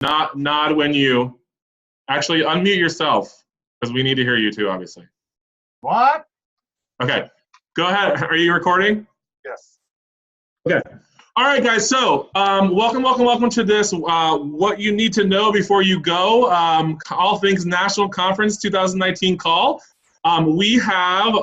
Nod when you actually unmute yourself, because we need to hear you too, obviously. What? Okay, go ahead. Are you recording? Yes. Okay. All right, guys. So, welcome to this. What you need to know before you go. All Things National Conference 2019 call. We have.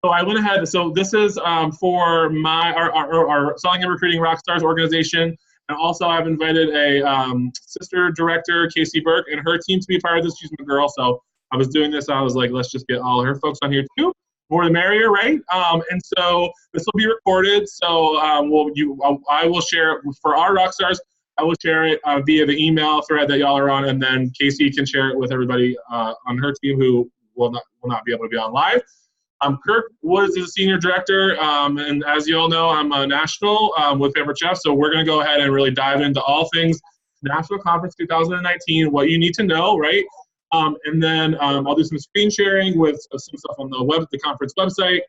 So I went ahead. So this is for our Selling and Recruiting Rockstars organization. And also, I've invited a sister director, Casey Burke, and her team to be part of this. She's my girl, so I was doing this. I was like, let's just get all her folks on here too. More the merrier, right? And so this will be recorded. So I will share it for our Rockstars. I will share it via the email thread that y'all are on, and then Casey can share it with everybody on her team who will not be able to be on live. Kirk Woods is a senior director, and as you all know, I'm a national with Pampered Chef. So we're going to go ahead and really dive into all things National Conference 2019, what you need to know, right? And then I'll do some screen sharing with some stuff on the conference website.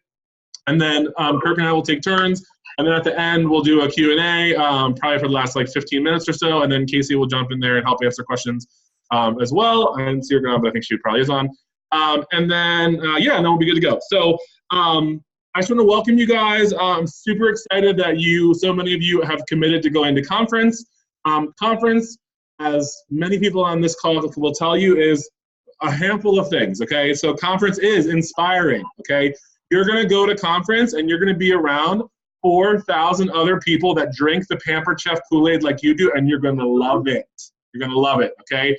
And then Kirk and I will take turns. And then at the end, we'll do a Q&A, probably for the last like 15 minutes or so. And then Casey will jump in there and help answer questions as well. And see her gone, but I think she probably is on. And then we'll be good to go. So I just want to welcome you guys. I'm super excited that so many of you have committed to going to conference. Conference, as many people on this call will tell you, is a handful of things, okay? So conference is inspiring, okay? You're going to go to conference and you're going to be around 4,000 other people that drink the Pampered Chef Kool-Aid like you do, and you're going to love it. You're going to love it, okay?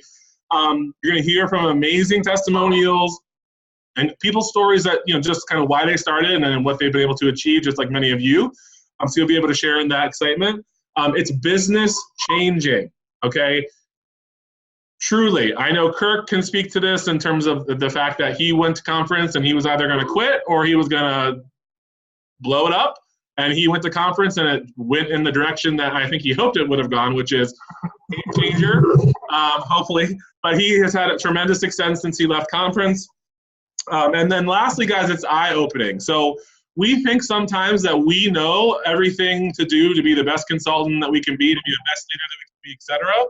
You're going to hear from amazing testimonials and people's stories that, just kind of why they started and then what they've been able to achieve, just like many of you. So you'll be able to share in that excitement. It's business changing, okay? Truly. I know Kirk can speak to this in terms of the fact that he went to conference and he was either going to quit or he was going to blow it up. And he went to conference and it went in the direction that I think he hoped it would have gone, which is game changer, hopefully. But he has had a tremendous success since he left conference. And then lastly, guys, it's eye-opening. So we think sometimes that we know everything to do to be the best consultant that we can be, to be the best leader that we can be, et cetera.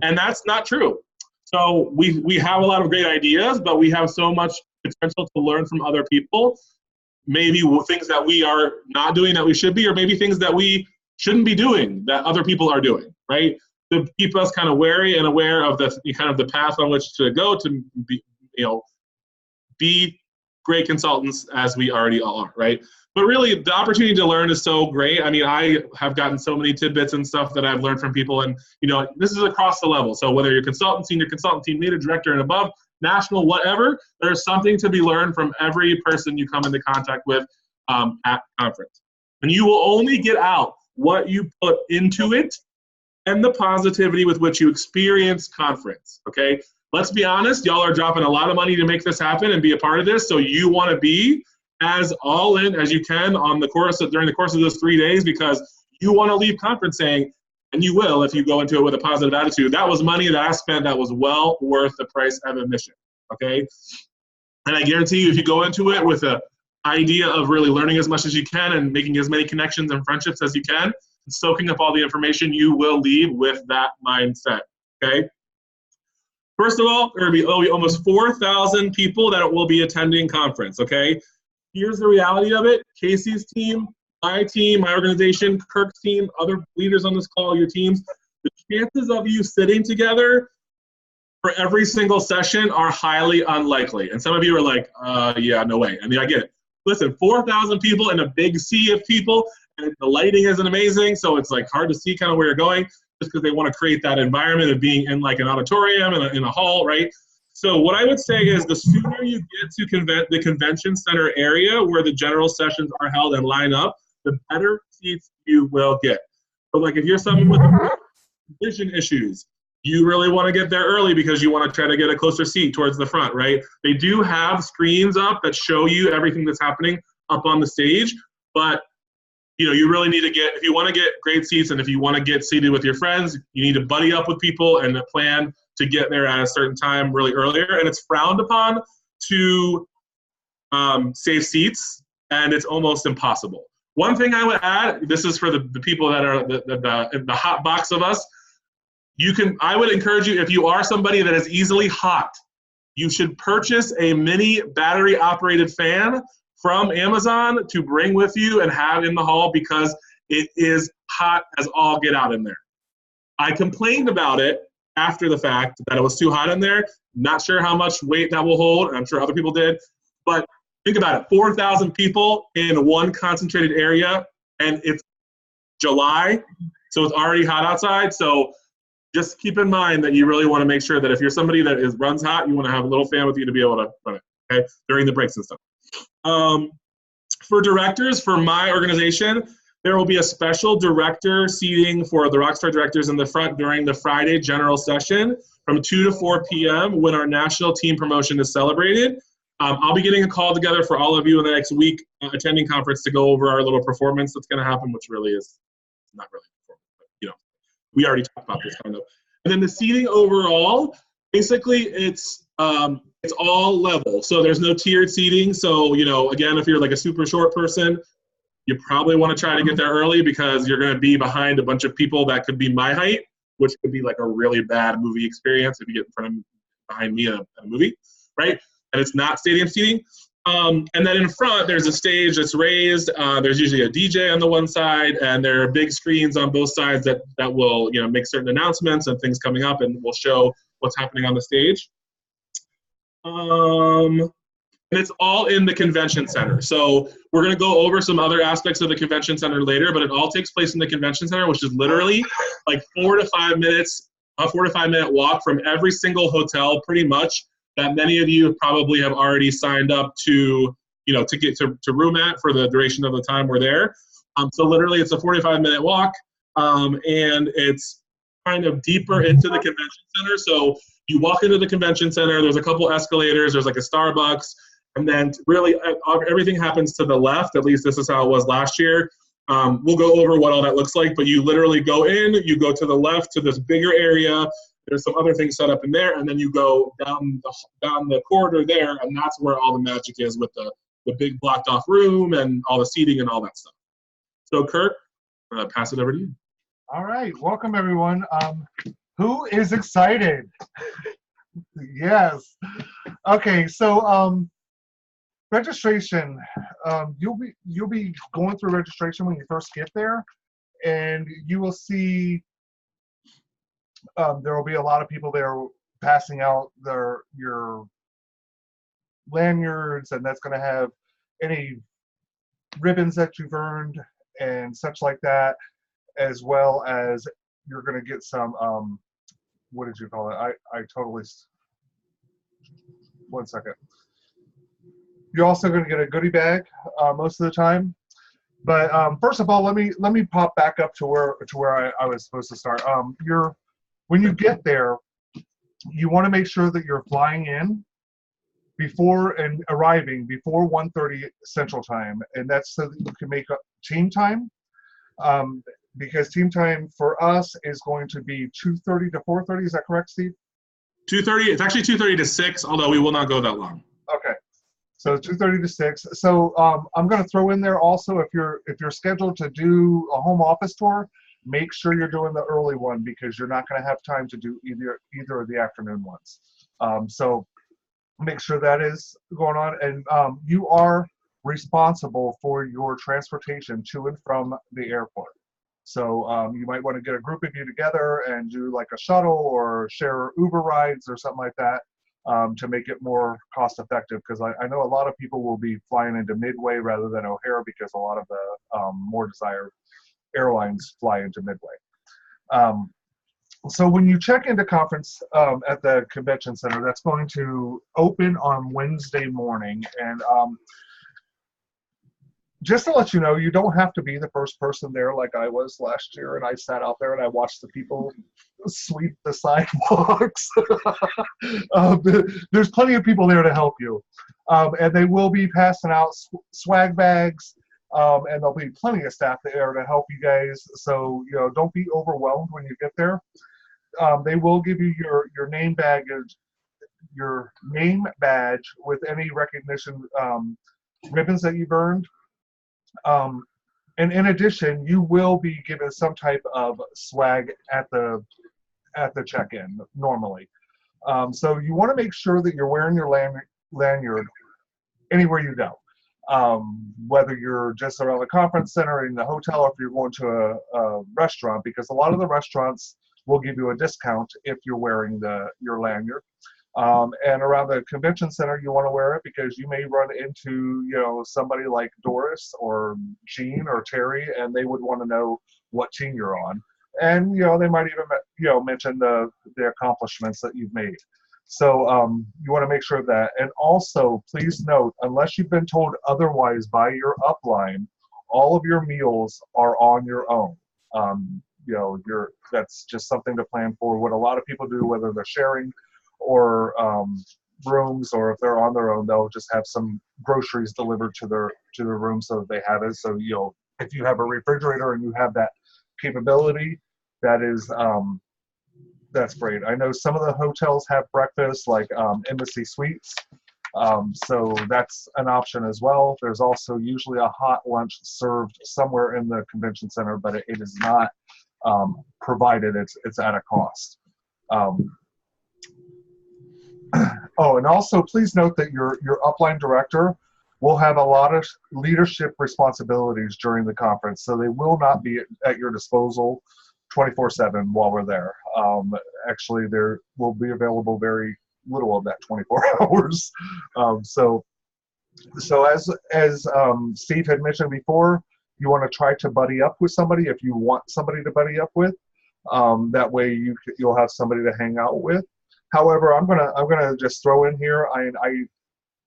And that's not true. So we have a lot of great ideas, but we have so much potential to learn from other people. Maybe things that we are not doing that we should be, or maybe things that we shouldn't be doing that other people are doing, right? To keep us kind of wary and aware of the path on which to go to be great consultants as we already all are, right? But really, the opportunity to learn is so great. I mean, I have gotten so many tidbits and stuff that I've learned from people, and this is across the level. So whether you're consultant, senior consultant, team leader, director, and above, national, whatever, there's something to be learned from every person you come into contact with at conference. And you will only get out what you put into it and the positivity with which you experience conference, okay? Let's be honest, y'all are dropping a lot of money to make this happen and be a part of this, so you want to be as all in as you can during the course of those 3 days, because you want to leave conference saying, and you will if you go into it with a positive attitude, that was money that I spent that was well worth the price of admission, okay? And I guarantee you, if you go into it with an idea of really learning as much as you can and making as many connections and friendships as you can, and soaking up all the information, you will leave with that mindset, okay? First of all, there will be almost 4,000 people that will be attending conference, okay? Here's the reality of it. Casey's team, my organization, Kirk's team, other leaders on this call, your teams, the chances of you sitting together for every single session are highly unlikely. And some of you are like, yeah, no way. I mean, I get it. Listen, 4,000 people in a big sea of people, and the lighting isn't amazing, so it's like hard to see kind of where you're going, just because they want to create that environment of being in like an auditorium in a hall, right? So what I would say is the sooner you get to the convention center area where the general sessions are held and line up, the better seats you will get. But like if you're someone with vision issues, you really want to get there early because you want to try to get a closer seat towards the front, right? They do have screens up that show you everything that's happening up on the stage, but you really need to if you want to get great seats and if you want to get seated with your friends, you need to buddy up with people and plan to get there at a certain time really earlier. And it's frowned upon to save seats, and it's almost impossible. One thing I would add, this is for the people that are the hot box of us, I would encourage you, if you are somebody that is easily hot, you should purchase a mini battery operated fan from Amazon to bring with you and have in the hall because it is hot as all get out in there. I complained about it after the fact that it was too hot in there. Not sure how much weight that will hold, and I'm sure other people did. But think about it, 4,000 people in one concentrated area, and it's July, so it's already hot outside. So just keep in mind that you really want to make sure that if you're somebody that runs hot, you want to have a little fan with you to be able to run it, okay, during the breaks and stuff. For directors, for my organization, there will be a special director seating for the Rockstar directors in the front during the Friday general session from 2 to 4 p.m. when our national team promotion is celebrated. I'll be getting a call together for all of you in the next week attending conference to go over our little performance that's going to happen, which really is not really performance, but we already talked about this kind of. And then the seating overall, basically it's all level. So there's no tiered seating. So, again, if you're like a super short person, you probably want to try to get there early because you're going to be behind a bunch of people that could be my height, which could be like a really bad movie experience if you get behind me in a movie, right? And it's not stadium seating. And then in front, there's a stage that's raised. There's usually a DJ on the one side, and there are big screens on both sides that will, make certain announcements and things coming up, and will show what's happening on the stage. And it's all in the convention center. So we're going to go over some other aspects of the convention center later, but it all takes place in the convention center, which is literally like 4 to 5 minutes, a 4 to 5 minute walk from every single hotel, pretty much, that many of you probably have already signed up to, to get to room at for the duration of the time we're there. So literally it's a 45-minute walk, and it's kind of deeper into the convention center. So you walk into the convention center, there's a couple escalators, there's like a Starbucks, and then really everything happens to the left. At least this is how it was last year. We'll go over what all that looks like, but you literally go in, you go to the left to this bigger area. There's some other things set up in there, and then you go down the corridor there, and that's where all the magic is with the big blocked off room and all the seating and all that stuff. So Kurt, pass it over to you. All right, welcome everyone. Who is excited? Yes. Okay, so registration. You'll be going through registration when you first get there, and you will see there will be a lot of people there passing out your lanyards, and that's going to have any ribbons that you've earned and such like that, as well as you're going to get some what did you call it? I totally, one second. You're also going to get a goodie bag most of the time. But first of all, let me pop back up to where I was supposed to start. When you get there, you want to make sure that you're flying in before and arriving before 1:30 Central Time, and that's so that you can make up team time. Because team time for us is going to be 2:30 to 4:30. Is that correct, Steve? 2:30. It's actually 2:30 to 6, although we will not go that long. Okay. So 2:30 to 6. So I'm going to throw in there also, if you're scheduled to do a home office tour, make sure you're doing the early one because you're not going to have time to do either of the afternoon ones. So make sure that is going on, and you are responsible for your transportation to and from the airport. So you might want to get a group of you together and do like a shuttle or share Uber rides or something like that. To make it more cost effective, because I know a lot of people will be flying into Midway rather than O'Hare because a lot of the more desired airlines fly into Midway. So when you check into conference at the convention center, that's going to open on Wednesday morning, and just to let you know, you don't have to be the first person there like I was last year, and I sat out there and I watched the people sweep the sidewalks. There's plenty of people there to help you. And they will be passing out swag bags, and there'll be plenty of staff there to help you guys. So, don't be overwhelmed when you get there. They will give you your name baggage, your name badge with any recognition ribbons that you've earned. And in addition, you will be given some type of swag at the at the check-in normally. So you want to make sure that you're wearing your lanyard anywhere you go. Whether you're just around the conference center, in the hotel, or if you're going to a restaurant, because a lot of the restaurants will give you a discount if you're wearing your lanyard. And around the convention center, you want to wear it because you may run into, somebody like Doris or Jean or Terry, and they would want to know what team you're on. And, they might even, mention the accomplishments that you've made. So you want to make sure of that. And also, please note, unless you've been told otherwise by your upline, all of your meals are on your own. That's just something to plan for. What a lot of people do, whether they're sharing or rooms, or if they're on their own, they'll just have some groceries delivered to their room so that they have it. So if you have a refrigerator and you have that capability, that's great. I know some of the hotels have breakfast, like Embassy Suites, so that's an option as well. There's also usually a hot lunch served somewhere in the convention center, but it is not provided. It's at a cost. Oh, and also please note that your upline director will have a lot of leadership responsibilities during the conference, so they will not be at your disposal 24/7 while we're there. Actually, there will be available very little of that 24 hours. So as Steve had mentioned before, you want to try to buddy up with somebody if you want somebody to buddy up with. That way you'll have somebody to hang out with. However, I'm gonna just throw in here,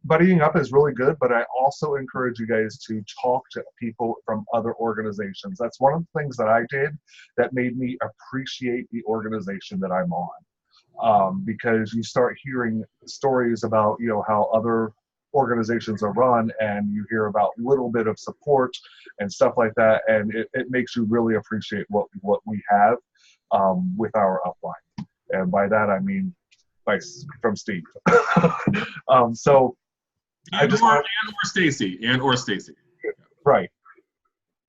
buddying up is really good, but I also encourage you guys to talk to people from other organizations. That's one of the things that I did that made me appreciate the organization that I'm on. Because you start hearing stories about, how other organizations are run, and you hear about little bit of support and stuff like that, and it makes you really appreciate what we have with our upline. And by that, I mean from Steve. So and or Stacy. Right.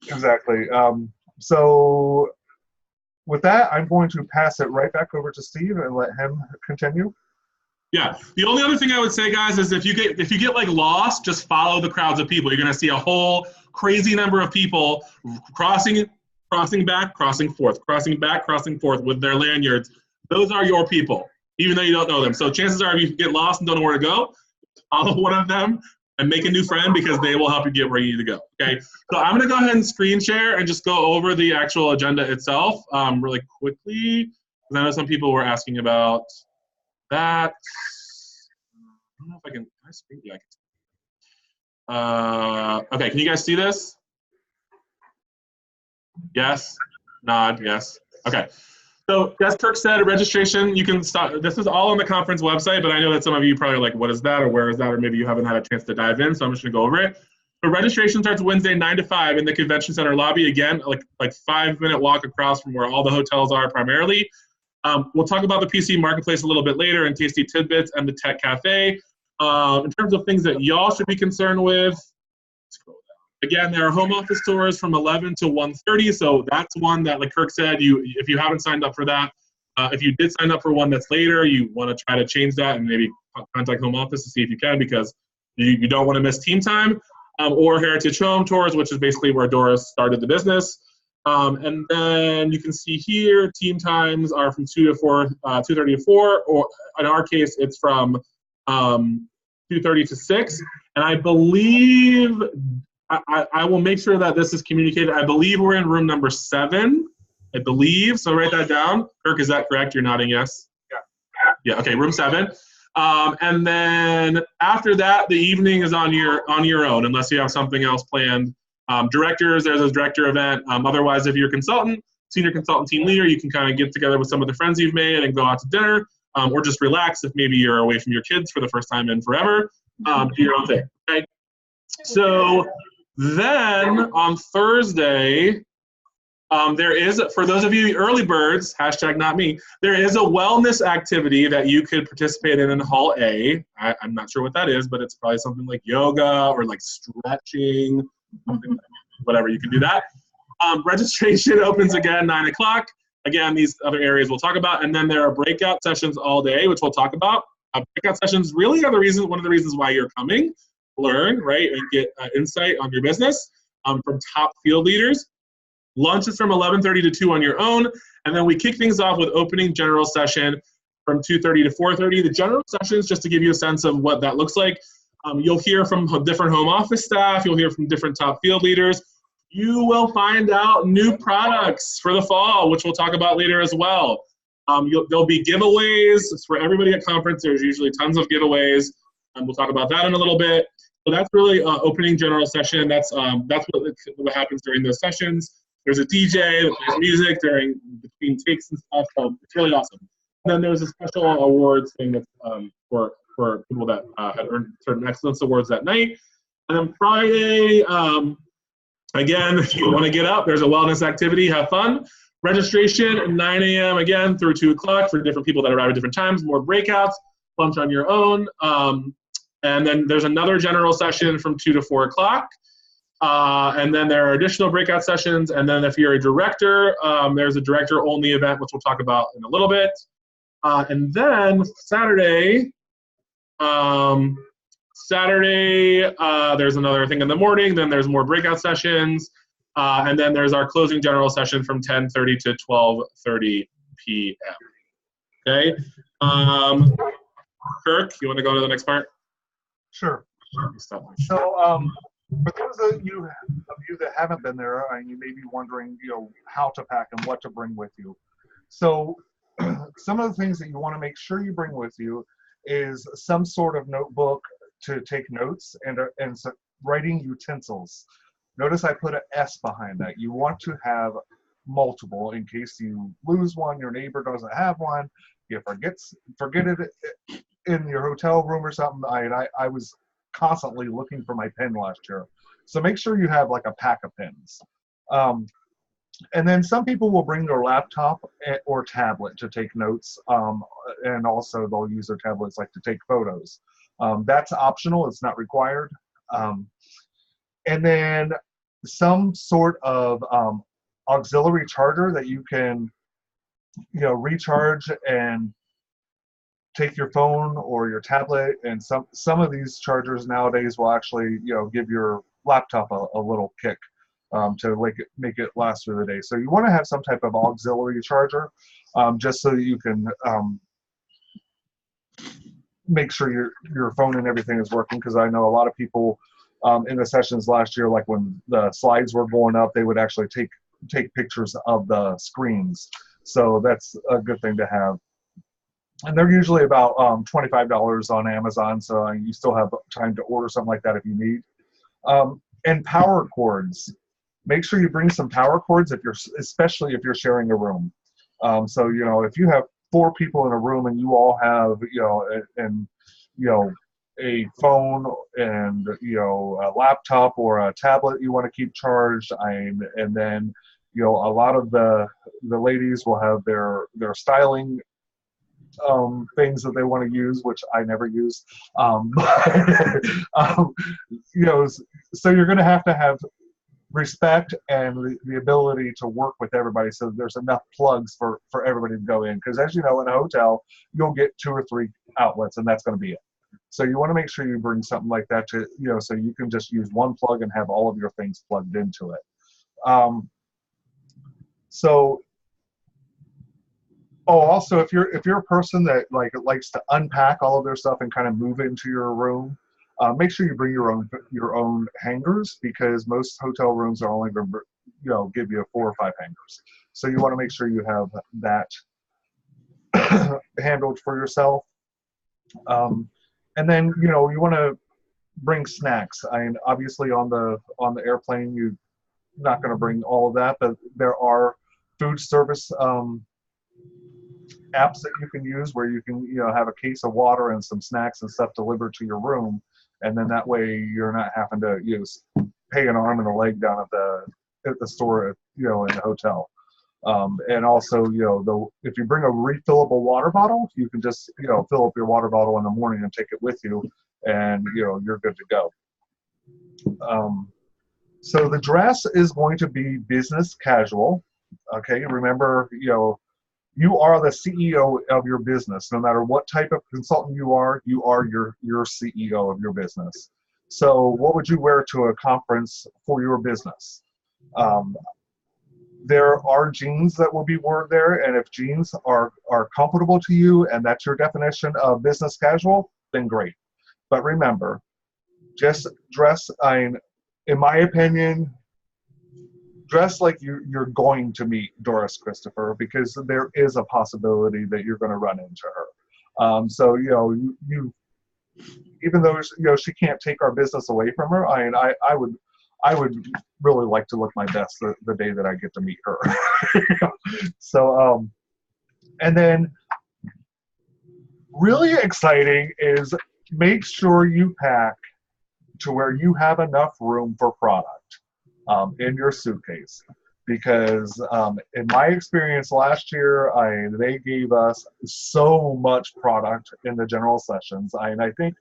Exactly. So with that, I'm going to pass it right back over to Steve and let him continue. Yeah. The only other thing I would say, guys, is if you get like lost, just follow the crowds of people. You're going to see a whole crazy number of people crossing back, crossing forth, crossing back, crossing forth with their lanyards. Those are your people, even though you don't know them. So chances are, if you get lost and don't know where to go, follow one of them and make a new friend, because they will help you get where you need to go. Okay, so I'm gonna go ahead and screen share and just go over the actual agenda itself really quickly, because I know some people were asking about that. I don't know if I can speak. Yeah, I can. Okay, can you guys see this? Yes? Nod, yes. Okay. So, as Kirk said, registration, you can start. This is all on the conference website, but I know that some of you probably are like, what is that, or where is that, or maybe you haven't had a chance to dive in, so I'm just going to go over it. So registration starts Wednesday 9 to 5 in the convention center lobby. Again, like 5-minute walk across from where all the hotels are primarily. We'll talk about the PC Marketplace a little bit later, and Tasty Tidbits and the Tech Cafe. In terms of things that y'all should be concerned with, scroll down. Again, there are home office tours from 11 to 1:30, so that's one that, like Kirk said, if you haven't signed up for that, if you did sign up for one that's later, you want to try to change that and maybe contact home office to see if you can, because you don't want to miss team time. Or Heritage Home Tours, which is basically where Doris started the business. And then you can see here, team times are from 2 to 4, 2:30 to 4, or in our case, it's from 2:30 to 6. And I believe, I will make sure that this is communicated. I believe we're in room number 7, I believe. So write that down. Kirk, is that correct? You're nodding yes? Yeah. Yeah, okay, room 7. And then after that, the evening is on your own, unless you have something else planned. Directors, there's a director event. Otherwise, if you're a consultant, senior consultant team leader, you can kind of get together with some of the friends you've made and go out to dinner, or just relax if maybe you're away from your kids for the first time in forever. Do your own thing. Okay. So then on Thursday, there is, for those of you early birds, hashtag not me, there is a wellness activity that you could participate in Hall A. I'm not sure what that is, but it's probably something like yoga or like stretching, whatever, you can do that. Registration opens again 9 o'clock, Again, these other areas we'll talk about, and then there are breakout sessions all day, which we'll talk about. Breakout sessions really are one of the reasons why you're coming, learn, right, and get insight on your business from top field leaders. Lunch is from 11:30 to 2 on your own, and then we kick things off with opening general session from 2:30 to 4:30. The general sessions, just to give you a sense of what that looks like, you'll hear from different home office staff, you'll hear from different top field leaders. You will find out new products for the fall, which we'll talk about later as well. There'll be giveaways. For everybody at conference, there's usually tons of giveaways. We'll talk about that in a little bit. So that's really opening general session. That's what happens during those sessions. There's a DJ that plays music between takes and stuff. So it's really awesome. And then there's a special awards thing that's for people that had earned certain excellence awards that night. And then Friday, again, if you want to get up, there's a wellness activity, have fun. Registration, 9 a.m. again through 2 o'clock for different people that arrive at different times, more breakouts, lunch on your own. And then there's another general session from 2 to 4 o'clock. And then there are additional breakout sessions. And then if you're a director, there's a director-only event, which we'll talk about in a little bit. And then Saturday, there's another thing in the morning. Then there's more breakout sessions. And then there's our closing general session from 10:30 to 12:30 p.m. Okay. Kirk, you want to go to the next part? Sure. So, for those of you that haven't been there, and you may be wondering, how to pack and what to bring with you. So, some of the things that you want to make sure you bring with you is some sort of notebook to take notes and some writing utensils. Notice I put an S behind that. You want to have multiple in case you lose one, your neighbor doesn't have one, you forget it in your hotel room or something. I was constantly looking for my pen last year. So make sure you have like a pack of pens. And then some people will bring their laptop or tablet to take notes. And also they'll use their tablets like to take photos. That's optional, it's not required. And then some sort of auxiliary charger that you can, recharge and take your phone or your tablet. And some of these chargers nowadays will actually, give your laptop a little kick to make it last through the day. So you want to have some type of auxiliary charger just so that you can make sure your phone and everything is working, because I know a lot of people in the sessions last year, like when the slides were going up, they would actually take pictures of the screens. So that's a good thing to have. And they're usually about $25 on Amazon, so you still have time to order something like that if you need. And power cords. Make sure you bring some power cords especially if you're sharing a room. So if you have 4 people in a room and you all have a phone and a laptop or a tablet you want to keep charged, and then a lot of the ladies will have their styling things that they want to use, which I never use. So you're going to have respect and the ability to work with everybody, so there's enough plugs for everybody to go in, because as you know, in a hotel you'll get 2 or 3 outlets and that's going to be it. So you want to make sure you bring something like that to so you can just use one plug and have all of your things plugged into it. Also, if you're a person that likes to unpack all of their stuff and kind of move it into your room, make sure you bring your own hangers, because most hotel rooms are only going to give you 4 or 5 hangers. So you want to make sure you have that handled for yourself. And then you want to bring snacks. Obviously on the airplane you're not going to bring all of that, but there are food service apps that you can use where you can have a case of water and some snacks and stuff delivered to your room, and then that way you're not having to pay an arm and a leg down at the store in the hotel. And also if you bring a refillable water bottle, you can just fill up your water bottle in the morning and take it with you, and you're good to go. So the dress is going to be business casual. Okay, remember you are the CEO of your business. No matter what type of consultant you are your CEO of your business. So what would you wear to a conference for your business? There are jeans that will be worn there, and if jeans are comfortable to you and that's your definition of business casual, then great. But remember, just dress, in my opinion, dress like you're going to meet Doris Christopher, because there is a possibility that you're going to run into her. So, you even though, she can't take our business away from her, I would really like to look my best the day that I get to meet her. So, and then really exciting is make sure you pack to where you have enough room for product in your suitcase. Because in my experience last year, they gave us so much product in the general sessions. I think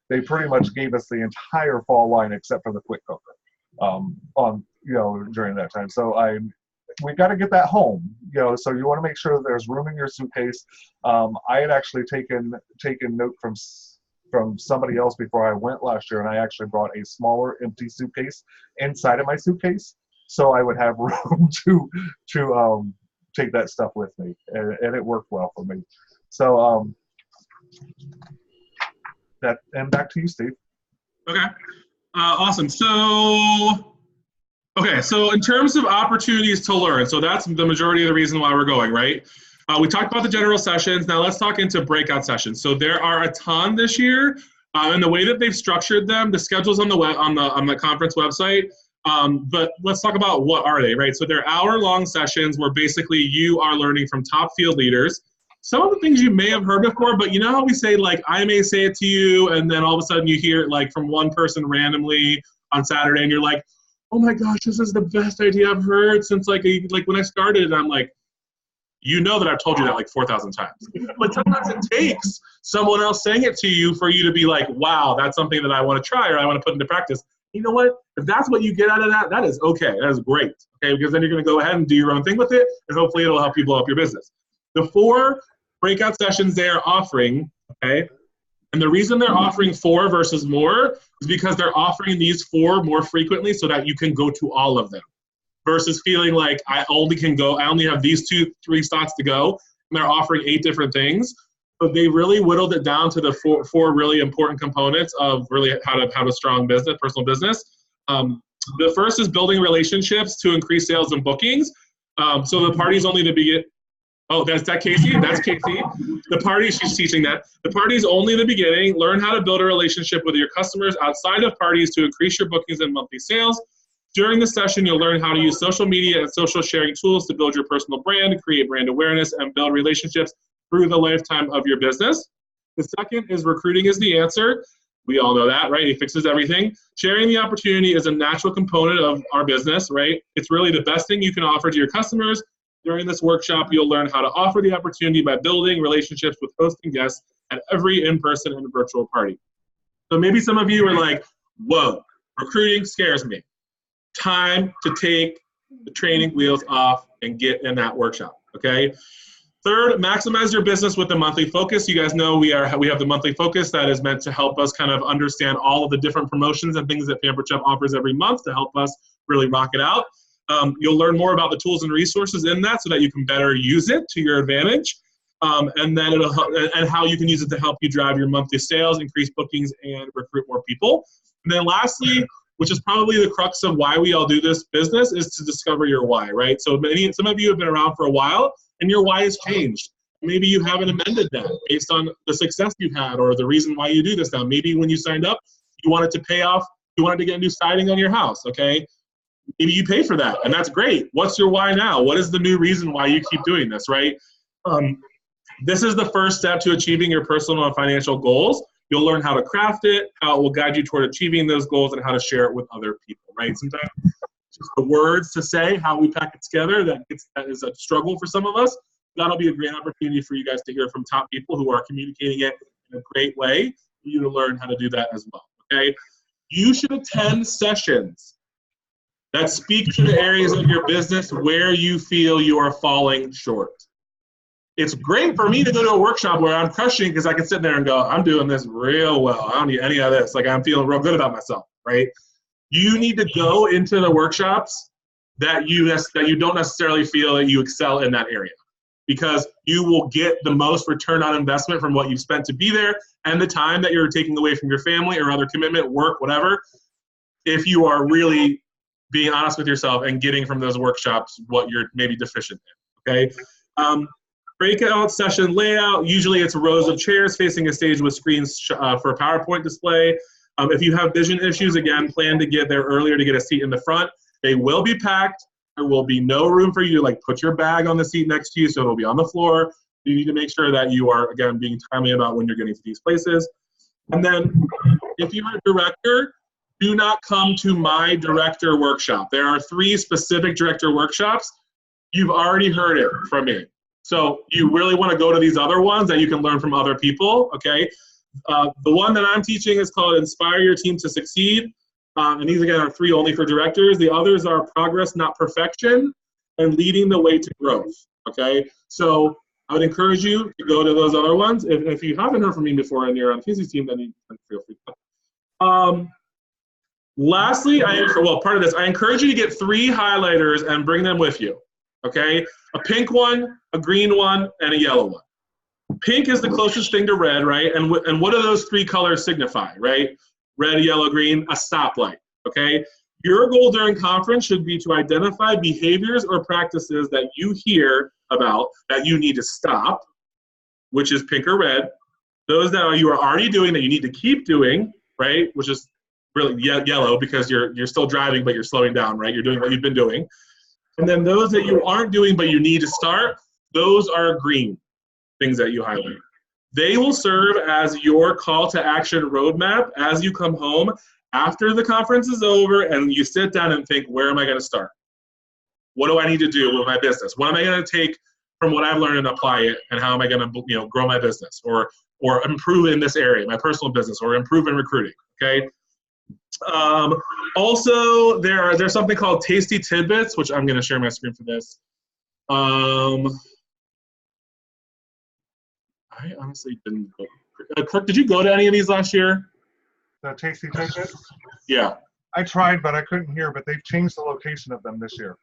they pretty much gave us the entire fall line except for the quick cooker during that time. So we got to get that home, so you want to make sure that there's room in your suitcase. I had actually taken note from somebody else before I went last year, and I actually brought a smaller empty suitcase inside of my suitcase, so I would have room to take that stuff with me, and it worked well for me. So and back to you, Steve. Okay, awesome. So in terms of opportunities to learn, so that's the majority of the reason why we're going, right? We talked about the general sessions. Now let's talk into breakout sessions. So there are a ton this year, and the way that they've structured them, the schedule's on the web, on the conference website. But let's talk about what are they, right? So they're hour-long sessions where basically you are learning from top field leaders. Some of the things you may have heard before, but you know how we say, like, I may say it to you, and then all of a sudden you hear it like from one person randomly on Saturday, and you're like, oh my gosh, this is the best idea I've heard since like when I started. And I'm like, that I've told you that like 4,000 times. But sometimes it takes someone else saying it to you for you to be like, wow, that's something that I want to try or I want to put into practice. You know what? If that's what you get out of that, that is okay. That is great. Okay, because then you're going to go ahead and do your own thing with it, and hopefully it'll help you blow up your business. The 4 breakout sessions they are offering, okay, and the reason they're offering 4 versus more is because they're offering these 4 more frequently so that you can go to all of them, versus feeling like I only have these 2-3 spots to go, and they're offering 8 different things. But they really whittled it down to the four really important components of really how to have a strong business, personal business. The first is building relationships to increase sales and bookings. So the party's only to begin. Oh, that's Casey? That's Casey. The party, she's teaching that. The party's only the beginning. Learn how to build a relationship with your customers outside of parties to increase your bookings and monthly sales. During the session, you'll learn how to use social media and social sharing tools to build your personal brand, create brand awareness, and build relationships through the lifetime of your business. The second is recruiting is the answer. We all know that, right? It fixes everything. Sharing the opportunity is a natural component of our business, right? It's really the best thing you can offer to your customers. During this workshop, you'll learn how to offer the opportunity by building relationships with hosts and guests at every in-person and virtual party. So maybe some of you are like, whoa, recruiting scares me. Time to take the training wheels off and get in that workshop, okay? Third, maximize your business with the monthly focus. You guys know we have the monthly focus that is meant to help us kind of understand all of the different promotions and things that Pampered Chef offers every month to help us really rock it out. You'll learn more about the tools and resources in that so that you can better use it to your advantage, and then and how you can use it to help you drive your monthly sales, increase bookings, and recruit more people. And then lastly, which is probably the crux of why we all do this business, is to discover your why, right? So some of you have been around for a while, and your why has changed. Maybe you haven't amended that based on the success you've had or the reason why you do this now. Maybe when you signed up, you wanted to pay off, you wanted to get a new siding on your house, okay? Maybe you pay for that, and that's great. What's your why now? What is the new reason why you keep doing this, right? This is the first step to achieving your personal and financial goals. You'll learn how to craft it, how it will guide you toward achieving those goals, and how to share it with other people, right? Sometimes just the words to say, how we pack it together, that is a struggle for some of us. That'll be a great opportunity for you guys to hear from top people who are communicating it in a great way for you to learn how to do that as well, okay? You should attend sessions that speak to the areas of your business where you feel you are falling short. It's great for me to go to a workshop where I'm crushing because I can sit there and go, I'm doing this real well. I don't need any of this. Like I'm feeling real good about myself, right? You need to go into the workshops that you don't necessarily feel that you excel in that area, because you will get the most return on investment from what you've spent to be there and the time that you're taking away from your family or other commitment, work, whatever, if you are really being honest with yourself and getting from those workshops what you're maybe deficient in, okay? Breakout session layout, usually it's rows of chairs facing a stage with screens for a PowerPoint display. If you have vision issues, again, plan to get there earlier to get a seat in the front. They will be packed. There will be no room for you to like put your bag on the seat next to you, so it'll be on the floor. You need to make sure that you are, again, being timely about when you're getting to these places. And then if you're a director, do not come to my director workshop. There are 3 specific director workshops. You've already heard it from me. So you really want to go to these other ones that you can learn from other people, okay? The one that I'm teaching is called Inspire Your Team to Succeed. And these, again, are 3 only for directors. The others are Progress, Not Perfection, and Leading the Way to Growth, okay? So I would encourage you to go to those other ones. If you haven't heard from me before and you're on Casey's team, then you can feel free to. Lastly, part of this, I encourage you to get 3 highlighters and bring them with you, okay? A pink one, a green one, and a yellow one. Pink is the closest thing to red, right? And what do those 3 colors signify, right? Red, yellow, green, a stoplight, okay? Your goal during conference should be to identify behaviors or practices that you hear about that you need to stop, which is pink or red. Those that you are already doing that you need to keep doing, right? Which is really yellow because you're still driving but you're slowing down, right? You're doing what you've been doing. And then those that you aren't doing but you need to start, those are green things that you highlight. They will serve as your call to action roadmap as you come home after the conference is over and you sit down and think, where am I going to start? What do I need to do with my business? What am I going to take from what I've learned and apply it, and how am I going to grow my business or improve in this area, my personal business, or improve in recruiting, okay? Also, there's something called Tasty Tidbits, which I'm going to share my screen for this. I honestly didn't go. Kirk, did you go to any of these last year? The Tasty Tidbits? Yeah. I tried, but I couldn't hear, but they've changed the location of them this year.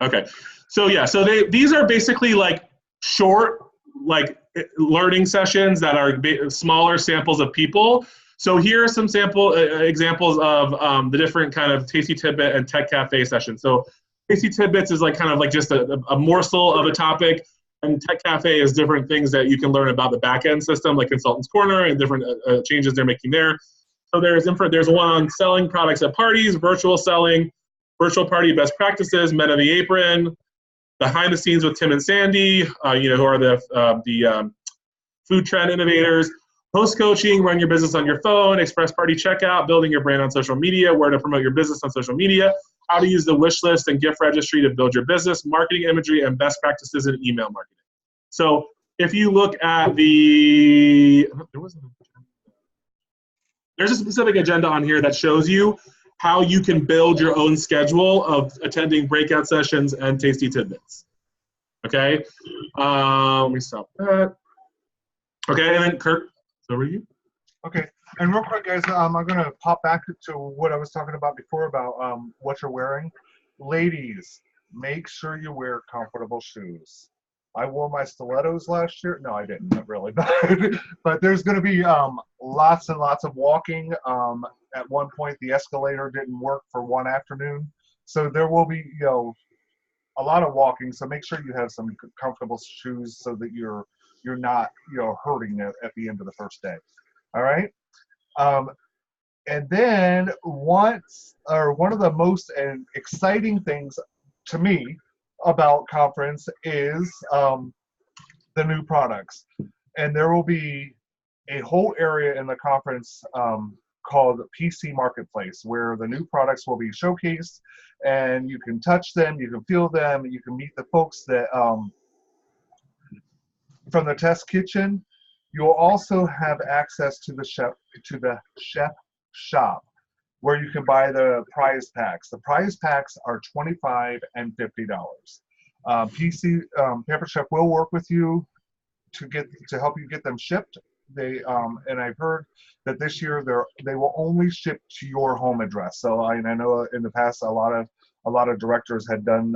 Okay. So yeah, so these are basically like short, like learning sessions that are smaller samples of people. So here are some sample examples of the different kind of Tasty Tidbit and Tech Cafe sessions. So Tasty Tidbits is like kind of like just a morsel of a topic, and Tech Cafe is different things that you can learn about the back-end system, like Consultants Corner and different changes they're making there. So there's one on selling products at parties, virtual selling, virtual party best practices, Men of the Apron, behind the scenes with Tim and Sandy, who are the food trend innovators, host coaching, run your business on your phone, express party checkout, building your brand on social media, where to promote your business on social media, how to use the wish list and gift registry to build your business, marketing imagery, and best practices in email marketing. So if you look at there's a specific agenda on here that shows you how you can build your own schedule of attending breakout sessions and Tasty Tidbits. Okay, let me stop that. Okay, and then Kirk, over to you. Okay, and real quick, guys, I'm going to pop back to what I was talking about before about what you're wearing. Ladies, make sure you wear comfortable shoes. I wore my stilettos last year. No, I didn't, not really. But there's going to be lots and lots of walking. At one point, the escalator didn't work for one afternoon. So there will be, a lot of walking. So make sure you have some comfortable shoes so that you're not, hurting at the end of the first day. All right. And then one of the most exciting things to me about conference is the new products. And there will be a whole area in the conference called PC Marketplace, where the new products will be showcased, and you can touch them, you can feel them, you can meet the folks that from the test kitchen. You'll also have access to the chef shop, where you can buy the prize packs. The prize packs are $25 and $50. PC Pampered Chef will work with you to help you get them shipped. They and I've heard that this year they will only ship to your home address. So I know in the past a lot of directors had done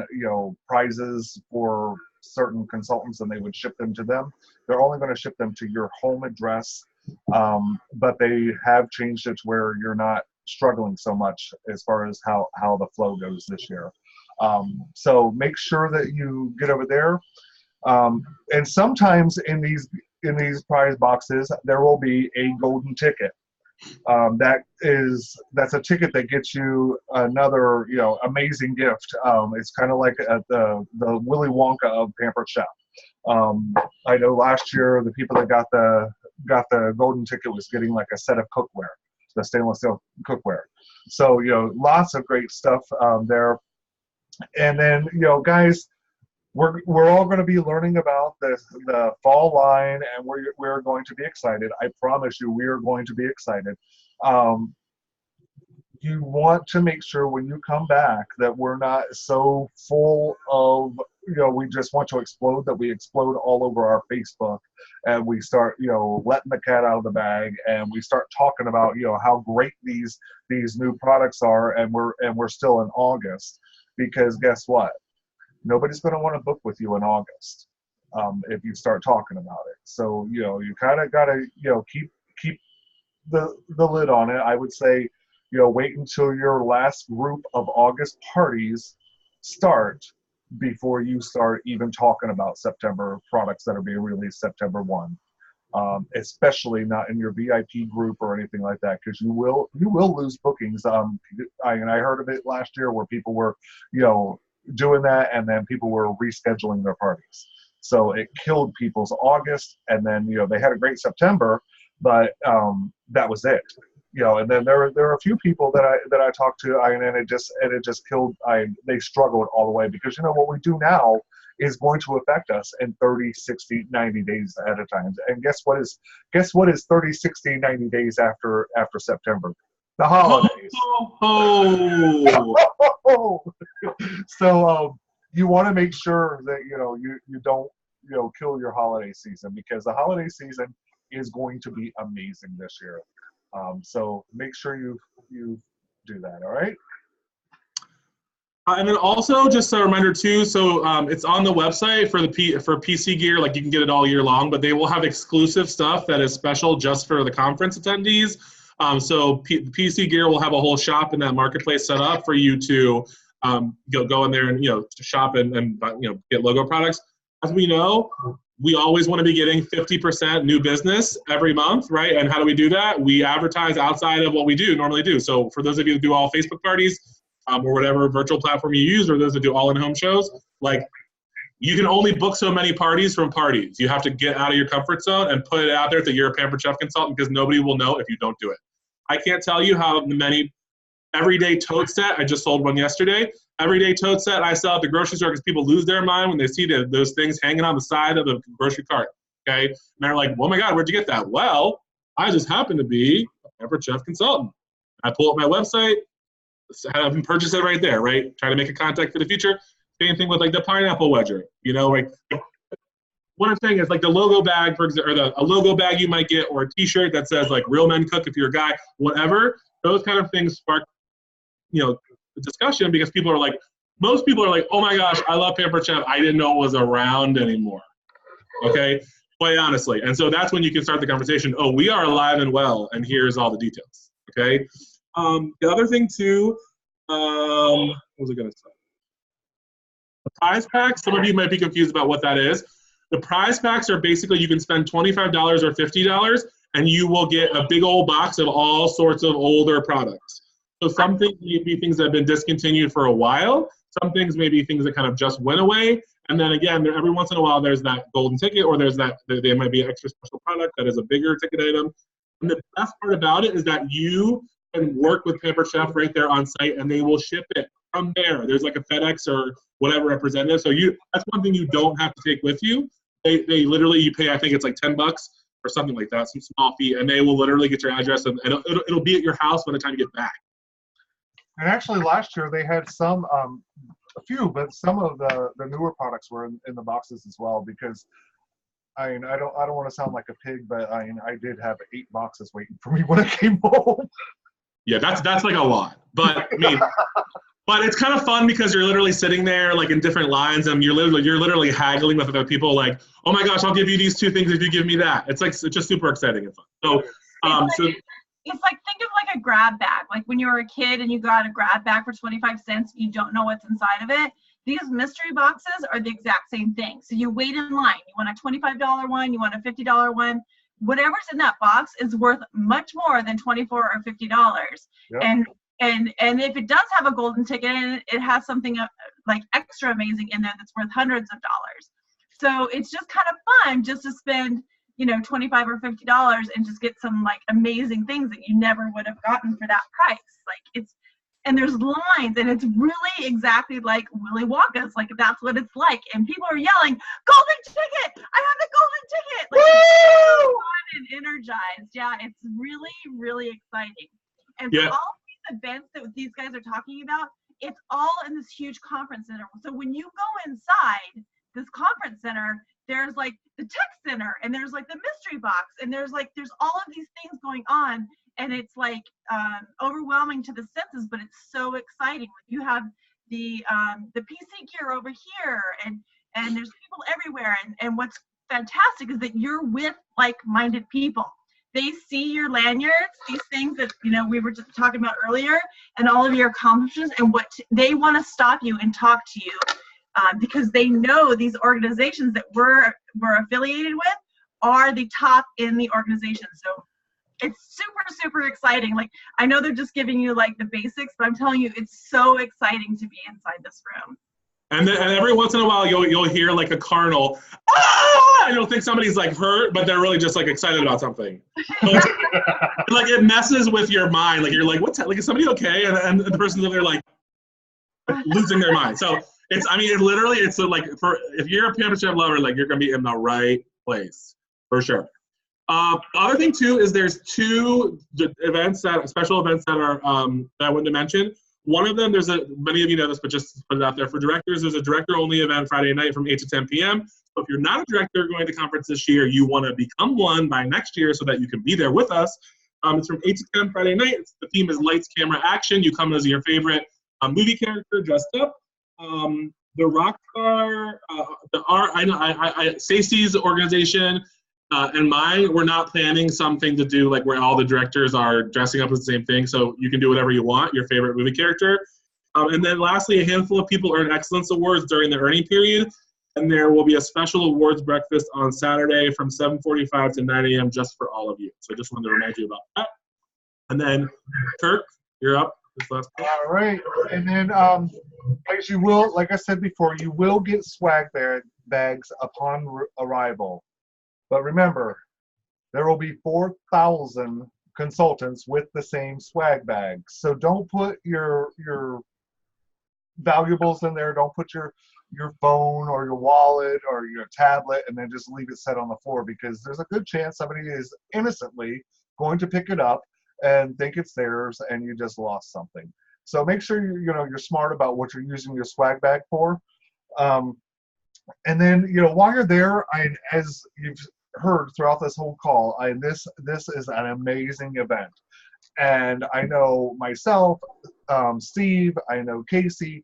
prizes for certain consultants and they would ship them to them. They're only going to ship them to your home address, but they have changed it to where you're not struggling so much as far as how the flow goes this year. So make sure that you get over there. And sometimes in these prize boxes, there will be a golden ticket. That's a ticket that gets you another amazing gift. It's kind of like the Willy Wonka of Pampered Chef. I know last year the people that got the golden ticket was getting like a set of cookware, the stainless steel cookware. So lots of great stuff there. And then guys, we're all going to be learning about the fall line, and we're going to be excited. I promise you, we are going to be excited. You want to make sure when you come back that we're not so full of we just want to explode, that we explode all over our Facebook and we start letting the cat out of the bag, and we start talking about how great these new products are, and we're still in August, because guess what? Nobody's going to want to book with you in August if you start talking about it. So you kind of got to keep the lid on it. I would say wait until your last group of August parties start before you start even talking about September products that are being released September 1. Especially not in your VIP group or anything like that, because you will lose bookings. I heard of it last year where people were doing that, and then people were rescheduling their parties. So it killed people's August, and then they had a great September, but that was it. And then there are a few people that I talked to, and it just killed. They struggled all the way, because what we do now is going to affect us in 30, 60, 90 days ahead of time. And guess what is 30, 60, 90 days after September? The holidays. So you want to make sure that you don't kill your holiday season, because the holiday season is going to be amazing this year. So make sure you do that. All right. And then also just a reminder too, so it's on the website for PC Gear, like you can get it all year long, but they will have exclusive stuff that is special just for the conference attendees. So PC Gear will have a whole shop in that marketplace set up for you to go in there and to shop and get logo products. As we know, we always want to be getting 50% new business every month, right? And how do we do that? We advertise outside of what we normally do. So for those of you that do all Facebook parties, or whatever virtual platform you use, or those that do all in-home shows, like you can only book so many parties from parties. You have to get out of your comfort zone and put it out there that you're a Pampered Chef consultant, because nobody will know if you don't do it. I can't tell you how many everyday tote set, I just sold one yesterday, everyday tote set I sell at the grocery store, because people lose their mind when they see those things hanging on the side of the grocery cart, okay? And they're like, oh my God, where'd you get that? Well, I just happen to be a Pampered Chef consultant. I pull up my website, have them purchase it right there, right? Try to make a contact for the future. Same thing with like the pineapple wedger, like what I'm saying is like the logo bag, for example, or a logo bag you might get, or a T-shirt that says like "Real Men Cook" if you're a guy, whatever. Those kind of things spark, the discussion, because most people are like, oh my gosh, I love Pampered Chef. I didn't know it was around anymore. Okay, quite honestly, and so that's when you can start the conversation. Oh, we are alive and well, and here's all the details. Okay. The other thing too, what was I going to say? The prize packs, some of you might be confused about what that is. The prize packs are basically, you can spend $25 or $50 and you will get a big old box of all sorts of older products. So some things may be things that have been discontinued for a while. Some things may be things that kind of just went away. And then again, every once in a while, there's that golden ticket, or there might be an extra special product that is a bigger ticket item. And the best part about it is that you and work with Pampered Chef right there on site, and they will ship it from there. There's like a FedEx or whatever representative. So that's one thing you don't have to take with you. They literally, you pay, I think it's like $10 or something like that, some small fee, and they will literally get your address, and it'll be at your house by the time you get back. And actually last year they had some, a few, but some of the newer products were in the boxes as well, because I mean, I don't want to sound like a pig, but I mean, I did have 8 boxes waiting for me when I came home. Yeah, that's like a lot. But I mean, but it's kind of fun because you're literally sitting there like in different lines, and you're literally haggling with other people. Like, oh my gosh, I'll give you these 2 things if you give me that. It's just super exciting and fun. So, it's like, think of like a grab bag. Like when you were a kid and you got a grab bag for 25 cents, you don't know what's inside of it. These mystery boxes are the exact same thing. So you wait in line. You want a $25 one, you want a $50 one. Whatever's in that box is worth much more than $24 or $50. Yep. And if it does have a golden ticket in it, it has something like extra amazing in there that's worth hundreds of dollars. So it's just kind of fun just to spend, you know, $25 or $50 and just get some like amazing things that you never would have gotten for that price. Like and there's lines, and it's really exactly like Willy Wonka's. Like that's what it's like, and people are yelling, "Golden ticket! I have the golden ticket!" Like it's so fun and energized. Yeah, it's really, really exciting. And for all these events that these guys are talking about, it's all in this huge conference center. So when you go inside this conference center, there's like the tech center, and there's like the mystery box, and there's all of these things going on, and it's like overwhelming to the senses, but it's so exciting. You have the PC gear over here, and there's people everywhere, and what's fantastic is that you're with like-minded people. They see your lanyards, these things that, you know, we were just talking about earlier, and all of your accomplishments, and they want to stop you and talk to you. Because they know these organizations that we're affiliated with are the top in the organization. So it's super, super exciting. Like, I know they're just giving you like the basics, but I'm telling you, it's so exciting to be inside this room. And every once in a while, you'll hear like a carnal, ah! And you'll think somebody's like hurt, but they're really just like excited about something. Like it messes with your mind. Like you're like, what's that? Like, is somebody okay? And the person's over there like losing their mind. So it's like if you're a Pampered Chef lover, like you're gonna be in the right place for sure. The other thing too is there's 2 special events that are that I wanted to mention. One of them, many of you know this, but just to put it out there, for directors, there's a director-only event Friday night from 8 to 10 p.m. So if you're not a director going to conference this year, you want to become one by next year so that you can be there with us. It's from 8 to 10 Friday night. The theme is lights, camera, action. You come as your favorite movie character dressed up. The rock star, Stacey's organization and mine, we're not planning something to do like where all the directors are dressing up as the same thing. So you can do whatever you want, your favorite movie character. And then lastly, a handful of people earn excellence awards during the earning period. And there will be a special awards breakfast on Saturday from 7:45 to 9 a.m. just for all of you. So I just wanted to remind you about that. And then Kirk, you're up. All right, and then as you will, like I said before, you will get swag bags upon arrival. But remember, there will be 4,000 consultants with the same swag bags. So don't put your valuables in there. Don't put your phone or your wallet or your tablet and then just leave it set on the floor, because there's a good chance somebody is innocently going to pick it up and think it's theirs, and you just lost something. So make sure you're smart about what you're using your swag bag for. And then while you're there, as you've heard throughout this whole call, this is an amazing event. And I know myself, Steve, I know Casey,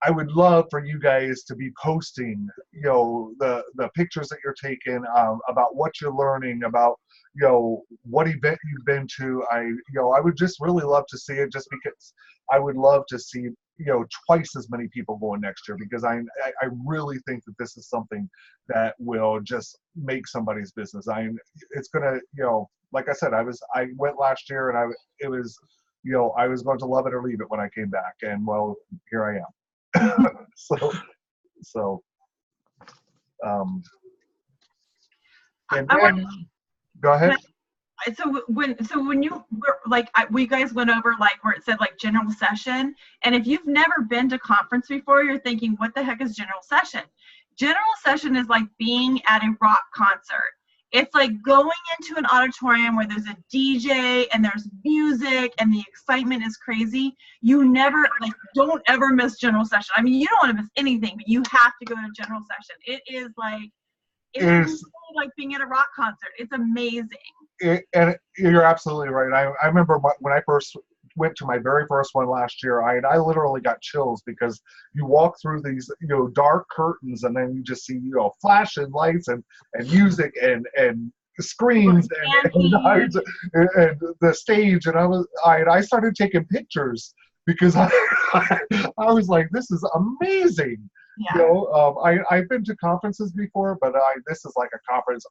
I would love for you guys to be posting, the pictures that you're taking, about what you're learning, about, what event you've been to. I would just really love to see it, just because I would love to see, twice as many people going next year, because I really think that this is something that will just make somebody's business. It's gonna, like I said, I went last year, and it was, I was going to love it or leave it when I came back, and well, here I am. And then, go ahead. So when you were we guys went over where it said general session, and if you've never been to conference before, you're thinking, what the heck is general session? General session is like being at a rock concert. It's like going into an auditorium where there's a DJ and there's music and the excitement is crazy. You never, don't ever miss general session. I mean, you don't want to miss anything, but you have to go to general session. It is It's really like being at a rock concert. It's amazing. And you're absolutely right. I remember when I first went to my very first one last year, I literally got chills because you walk through these dark curtains and then you just see flashing lights and music and screens and the stage, and I started taking pictures because I was like, this is amazing. Yeah. I've been to conferences before, but this is like a conference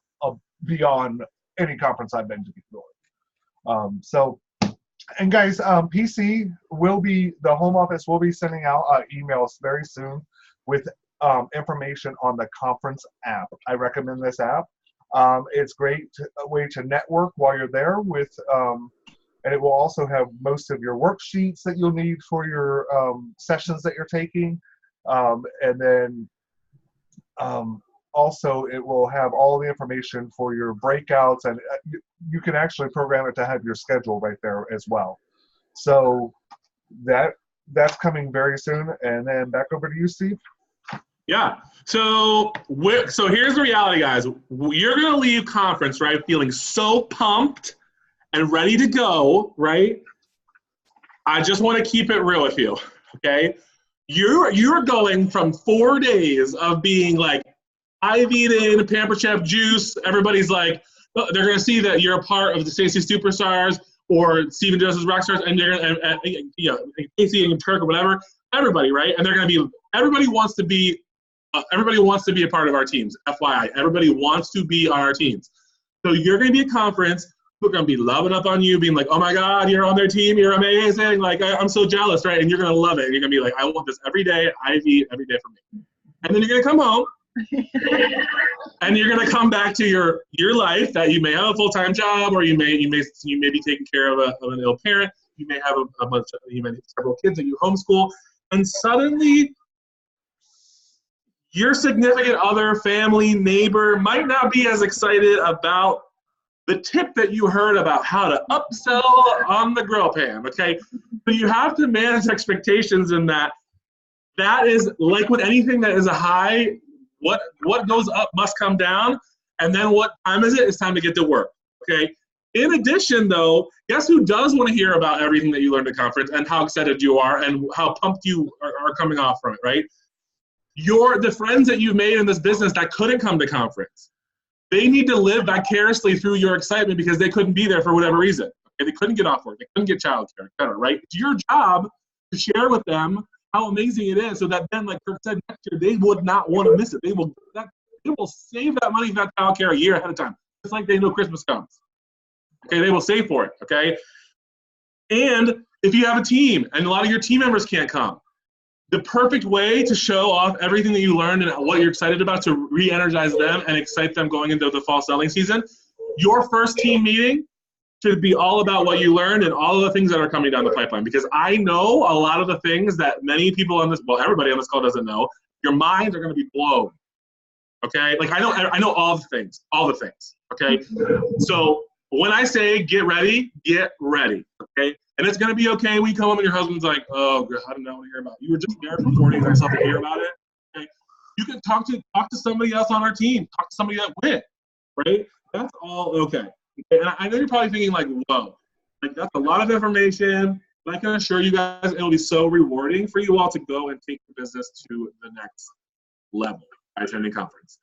beyond any conference I've been to before. And guys, PC the home office will be sending out emails very soon with information on the conference app. I recommend this app. It's a way to network while you're there and it will also have most of your worksheets that you'll need for your sessions that you're taking. And then also it will have all the information for your breakouts, and you can actually program it to have your schedule right there as well. So that's coming very soon. And then back over to you, Steve. Yeah. So here's the reality, guys. You're going to leave conference, right, feeling so pumped and ready to go, right? I just want to keep it real with you, okay? You're going from 4 days of being like IV'd in, Pamper Chef juice. Everybody's like, they're going to see that you're a part of the Stacey Superstars or Steven Joseph's Rockstars, and they're going to, Casey and Turk or whatever, everybody, right? And they're going to be, everybody wants to be a part of our teams, FYI. Everybody wants to be on our teams. So you're going to be at conference. People are going to be loving up on you, being like, oh my God, you're on their team. You're amazing. Like, I'm so jealous, right? And you're going to love it. And you're going to be like, I want this every day. IV every day for me. And then you're going to come home. And you're going to come back to your life that you may have a full-time job, or you may be taking care of an ill parent. You may have you may have several kids that you homeschool. And suddenly your significant other, family, neighbor might not be as excited about the tip that you heard about how to upsell on the grill pan, okay? So you have to manage expectations in that. That is, like with anything that is a high, what goes up must come down, and then what time is it? It's time to get to work, okay? In addition, though, guess who does want to hear about everything that you learned at conference and how excited you are and how pumped you are coming off from it, right? The friends that you've made in this business that couldn't come to conference. They need to live vicariously through your excitement because they couldn't be there for whatever reason. Okay? They couldn't get off work. They couldn't get childcare, et cetera, right? It's your job to share with them how amazing it is so that then, like Kirk said, next year they would not want to miss it. They will save that money for that childcare a year ahead of time, just like they know Christmas comes. Okay, they will save for it, okay? And if you have a team and a lot of your team members can't come, the perfect way to show off everything that you learned and what you're excited about to re-energize them and excite them going into the fall selling season, your first team meeting should be all about what you learned and all of the things that are coming down the pipeline. Because I know a lot of the things that many people everybody on this call doesn't know, your minds are going to be blown. Okay? Like I know all the things, okay? So when I say get ready, okay? And it's going to be okay when you come home and your husband's like, oh, I don't know what to hear about it. You were just there for 4 days, I still have to hear about it. Okay? You can talk to somebody else on our team, talk to somebody that went, right? That's all okay. And I know you're probably thinking like, whoa, like that's a lot of information, but I can assure you guys it'll be so rewarding for you all to go and take the business to the next level by attending conference.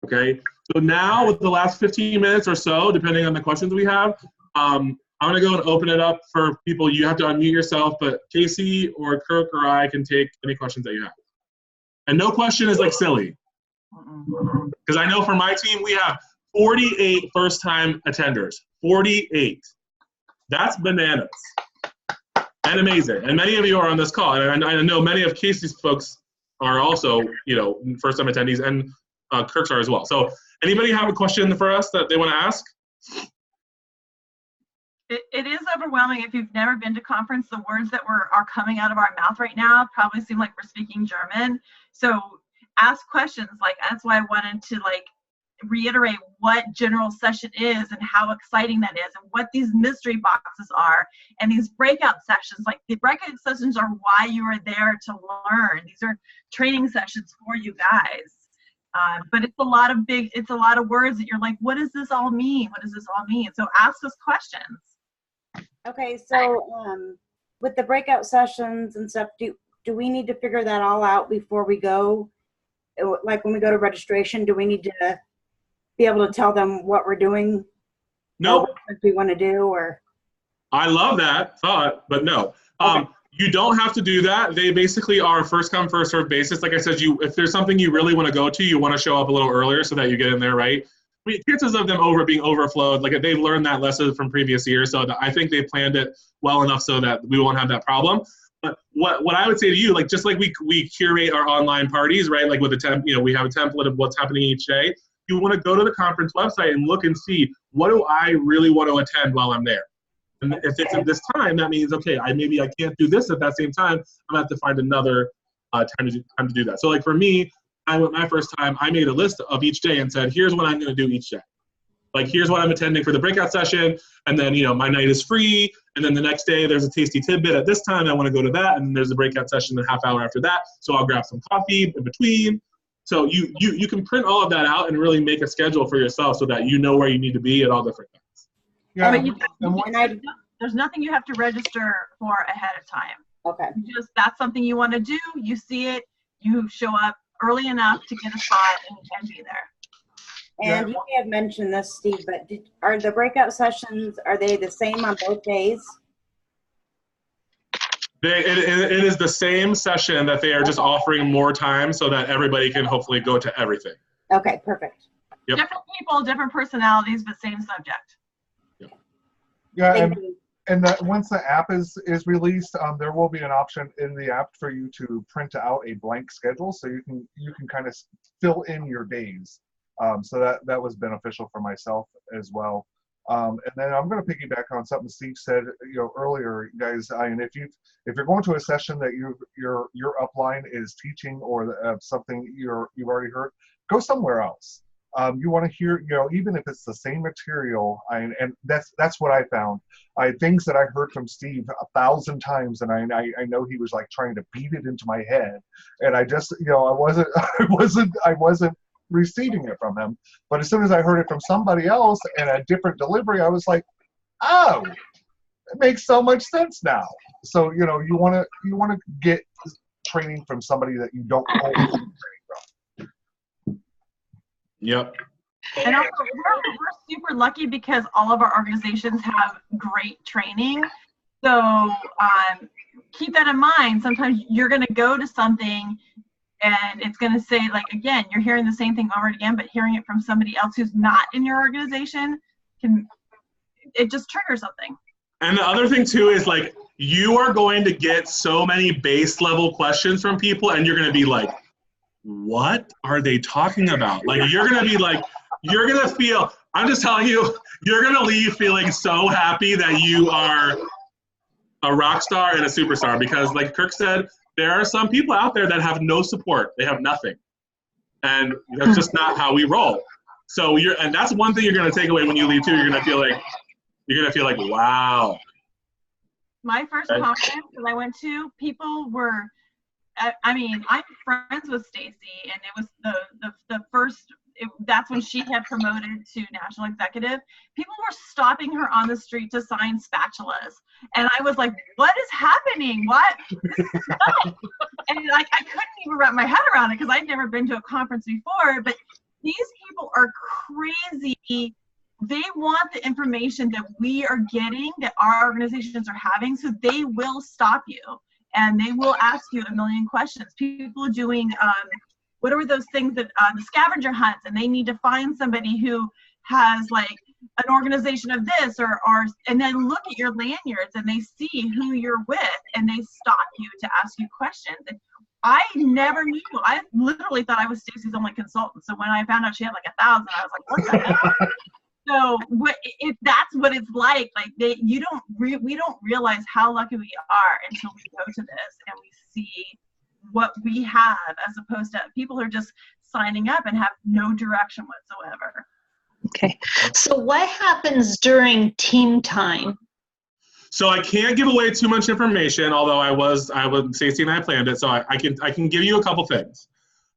Okay? So now with the last 15 minutes or so, depending on the questions we have, I'm going to go and open it up for people. You have to unmute yourself, but Casey or Kirk or I can take any questions that you have. And no question is like silly. Because I know for my team, we have 48 first-time attenders. 48. That's bananas. And amazing. And many of you are on this call. And I know many of Casey's folks are also, first-time attendees, and Kirk's are as well. So anybody have a question for us that they want to ask? It is overwhelming. If you've never been to conference, the words that are coming out of our mouth right now probably seem like we're speaking German. So ask questions. Like, that's why I wanted to reiterate what general session is and how exciting that is and what these mystery boxes are and these breakout sessions. Like, the breakout sessions are why you are there to learn. These are training sessions for you guys. But it's a lot of words that you're like, what does this all mean? What does this all mean? So ask us questions. Okay, so with the breakout sessions and stuff, do we need to figure that all out before we go? Like when we go to registration, do we need to be able to tell them what we're doing? No. What we want to do, or? I love that thought, but no. Okay. You don't have to do that. They basically are first come, first served basis. Like I said, if there's something you really want to go to, you want to show up a little earlier so that you get in there, right? I mean, chances of them being overflowed, like they've learned that lesson from previous years, so I think they planned it well enough so that we won't have that problem. But what I would say to you, like just like we curate our online parties, right? Like with we have a template of what's happening each day. You want to go to the conference website and look and see, what do I really want to attend while I'm there? And if it's at this time, that means, okay, maybe I can't do this at that same time. I'm going to have to find another time to do that. So like for me, my first time, I made a list of each day and said, here's what I'm going to do each day. Like, here's what I'm attending for the breakout session. And then, my night is free. And then the next day there's a tasty tidbit at this time. I want to go to that. And there's a breakout session a half hour after that. So I'll grab some coffee in between. So you can print all of that out and really make a schedule for yourself so that you know where you need to be at all different times. Yeah. But there's nothing you have to register for ahead of time. Okay. That's something you want to do. You see it. You show up early enough to get a spot and be there. And you may have mentioned this, Steve, but are the breakout sessions, are they the same on both days? It is the same session that they are just offering more time so that everybody can hopefully go to everything. Okay, perfect. Yep. Different people, different personalities, but same subject. Yep. Yeah, and that once the app is released, there will be an option in the app for you to print out a blank schedule, so you can kind of fill in your days. So that was beneficial for myself as well. And then I'm going to piggyback on something Steve said, earlier, guys. And if you're going to a session that your upline is teaching or something you've already heard, go somewhere else. You want to hear, even if it's the same material. And that's what I found. Things that I heard from Steve 1,000 times, and I know he was like trying to beat it into my head, and I just, I wasn't receiving it from him. But as soon as I heard it from somebody else and a different delivery, I was like, oh, it makes so much sense now. So you want to get training from somebody that you don't always get training from. Yep. And also, we're super lucky because all of our organizations have great training. So keep that in mind. Sometimes you're going to go to something and it's going to say, like, again, you're hearing the same thing over and again, but hearing it from somebody else who's not in your organization it just triggers something. And the other thing too is, like, you are going to get so many base level questions from people, and you're going to be like, what are they talking about? Like, you're going to be like, you're going to feel, I'm just telling you, you're going to leave feeling so happy that you are a rock star and a superstar, because like Kirk said, there are some people out there that have no support. They have nothing. And that's just not how we roll. So and that's one thing you're going to take away when you leave too. You're going to feel like, wow. My first conference that I went to, people were, I'm friends with Stacy, and it was the first, that's when she had promoted to national executive. People were stopping her on the street to sign spatulas. And I was like, what is happening? What? And I couldn't even wrap my head around it because I'd never been to a conference before. But these people are crazy. They want the information that we are getting, that our organizations are having, so they will stop you. And they will ask you a million questions. People doing, what are those things that, the scavenger hunts, and they need to find somebody who has like an organization of this and then look at your lanyards and they see who you're with and they stop you to ask you questions. And I never knew. I literally thought I was Stacy's only consultant. So when I found out she had like 1,000, I was like, what the hell? So that's what it's like. Like we don't realize how lucky we are until we go to this and we see what we have, as opposed to people who are just signing up and have no direction whatsoever. Okay. So what happens during team time? So I can't give away too much information, although Stacey and I planned it, so I can give you a couple things.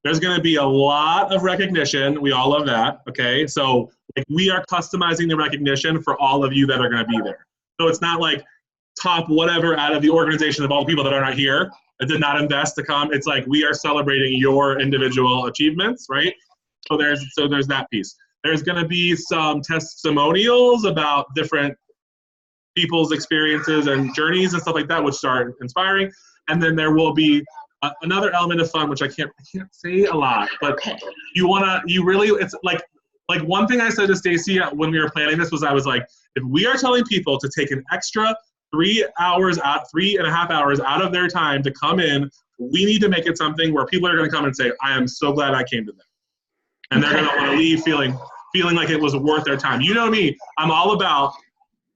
There's going to be a lot of recognition. We all love that. Okay. So like, we are customizing the recognition for all of you that are going to be there. So it's not like top whatever out of the organization of all the people that are not here that did not invest to come. It's like we are celebrating your individual achievements, right? So there's that piece. There's going to be some testimonials about different people's experiences and journeys and stuff like that, which are inspiring. And then there will be another element of fun, which I can't say a lot, but it's like one thing I said to Stacy when we were planning this was, I was like, if we are telling people to take an extra 3.5 hours out of their time to come in, we need to make it something where people are going to come and say, I am so glad I came to that. And they're going to want to leave feeling like it was worth their time. You know me, I'm all about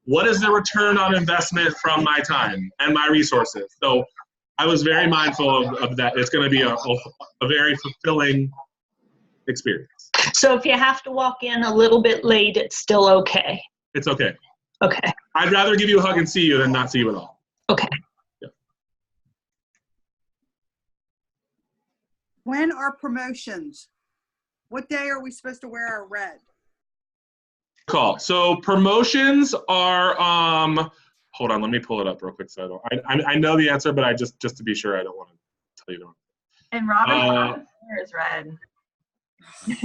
what is the return on investment from my time and my resources. So I was very mindful of that. It's going to be a very fulfilling experience. So if you have to walk in a little bit late, it's still okay? It's okay. Okay. I'd rather give you a hug and see you than not see you at all. Okay. Yeah. When are promotions? What day are we supposed to wear our red? Call. So promotions are, hold on, let me pull it up real quick. So I know the answer, but I just to be sure, I don't want to tell you the wrong. And Robin's hair is red. I'm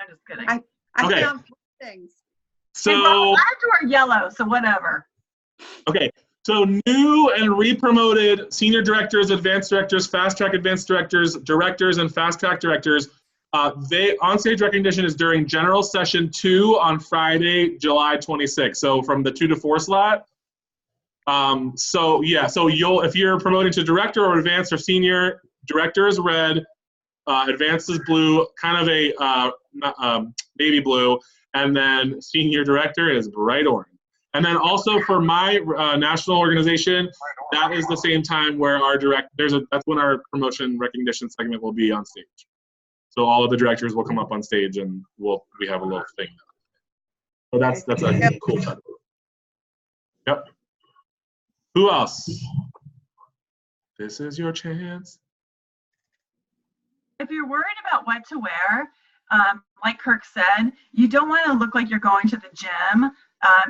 just kidding. I Okay. found things. So and Robin, I have to wear yellow, so whatever. okay. So new and re-promoted senior directors, advanced directors, fast track advanced directors, directors, and fast track directors. On-stage recognition is during general session 2 on Friday, July 26th. So from the 2 to 4 slot. So if you're promoting to director or advanced or senior, director is red, advanced is blue, kind of a navy blue, and then senior director is bright orange. And then also for my national organization, that is the same time where our that's when our promotion recognition segment will be on stage. So all of the directors will come up on stage and we have a little thing. So that's a cool time. Yep. Who else? This is your chance. If you're worried about what to wear, like Kirk said, you don't want to look like you're going to the gym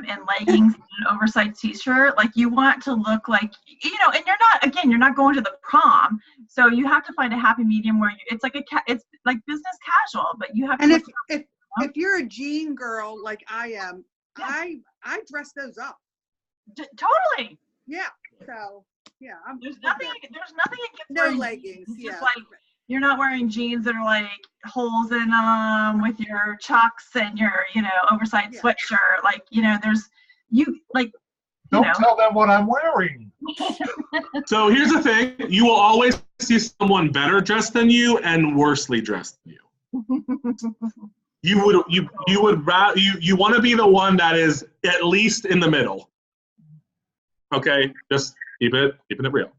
in leggings and an oversized t-shirt. Like you want to look like, and you're not going to the prom. So you have to find a happy medium where it's like business casual, but you have to. And if you're a jean girl like I am, yeah. I dress those up. Totally. Yeah. So yeah, there's nothing against no wearing leggings. jeans. Yeah. Just like you're not wearing jeans that are like holes in them with your chucks and your oversized sweatshirt. Like Don't tell them what I'm wearing. So here's the thing: you will always see someone better dressed than you and worsely dressed than you. You want to be the one that is at least in the middle. Okay, just keeping it real.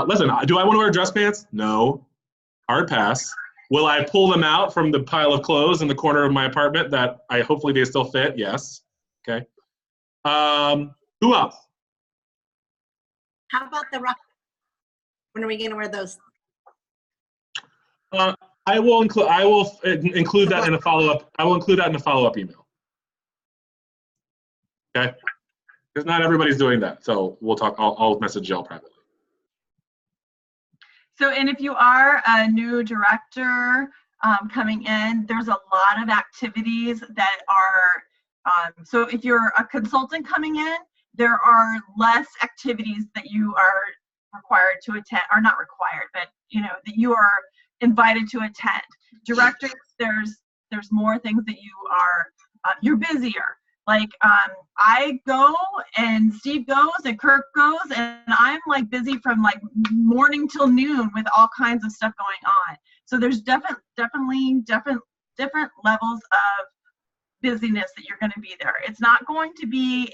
Listen, do I want to wear dress pants? No. Hard pass. Will I pull them out from the pile of clothes in the corner of my apartment that hopefully they still fit? Yes. Okay. Who else? How about the rock? When are we going to wear those? I will include that in a follow-up. I will include that in a follow-up email. Okay. Because not everybody's doing that, so we'll talk. I'll message Jill privately. So, and if you are a new director coming in, there's a lot of activities that are, so if you're a consultant coming in, there are less activities that you are required to attend, or not required, but that you are invited to attend. Directors, there's more things that you are, you're busier. Like I go and Steve goes and Kirk goes, and I'm like busy from like morning till noon with all kinds of stuff going on. So there's definitely different levels of busyness that you're going to be there. It's not going to be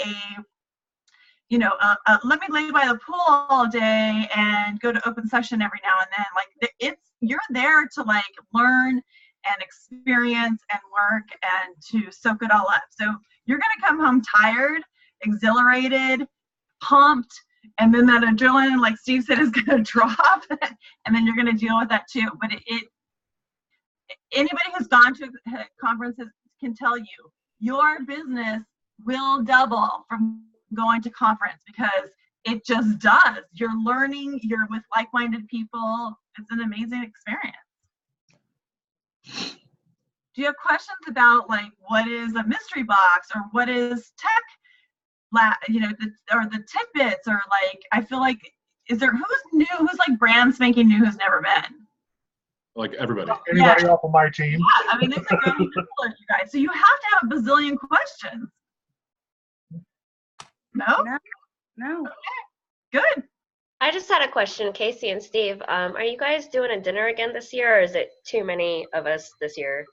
let me lay by the pool all day and go to open session every now and then. Like you're there to like learn and experience and work and to soak it all up. So you're going to come home tired, exhilarated, pumped, And then that adrenaline, like Steve said, is going to drop, and then you're going to deal with that too. But anybody who's gone to conferences can tell you, your business will double from going to conference because it just does. You're learning, you're with like-minded people. It's an amazing experience. Do you have questions about like what is a mystery box or what is tech, or the tidbits, or like, I feel like, who's new, who's like brand spanking new, who's never been? Like everybody. Anybody off of my team? Yeah, I mean, it's a good handler, you guys. So you have to have a bazillion questions. No? No. Good. I just had a question, Casey and Steve. Are you guys doing a dinner again this year, or is it too many of us this year?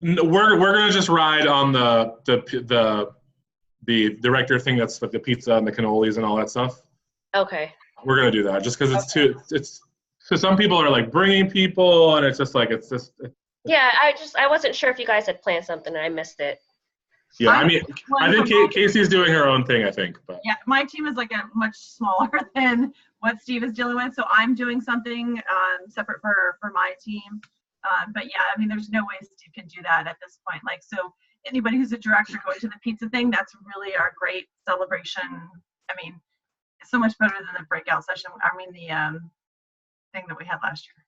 No, we're gonna just ride on the director thing that's like the pizza and the cannolis and all that stuff. Okay. We're gonna do that just because it's so some people are like bringing people and it's just like Yeah, I wasn't sure if you guys had planned something and I missed it. Yeah, I mean, I think Casey's doing her own thing, I think. But yeah, my team is like a much smaller than what Steve is dealing with, so I'm doing something separate for my team. But yeah, I mean, there's no way Steve can do that at this point. Like, so anybody who's a director going to the pizza thing, that's really our great celebration. I mean, it's so much better than the breakout session. I mean, the thing that we had last year.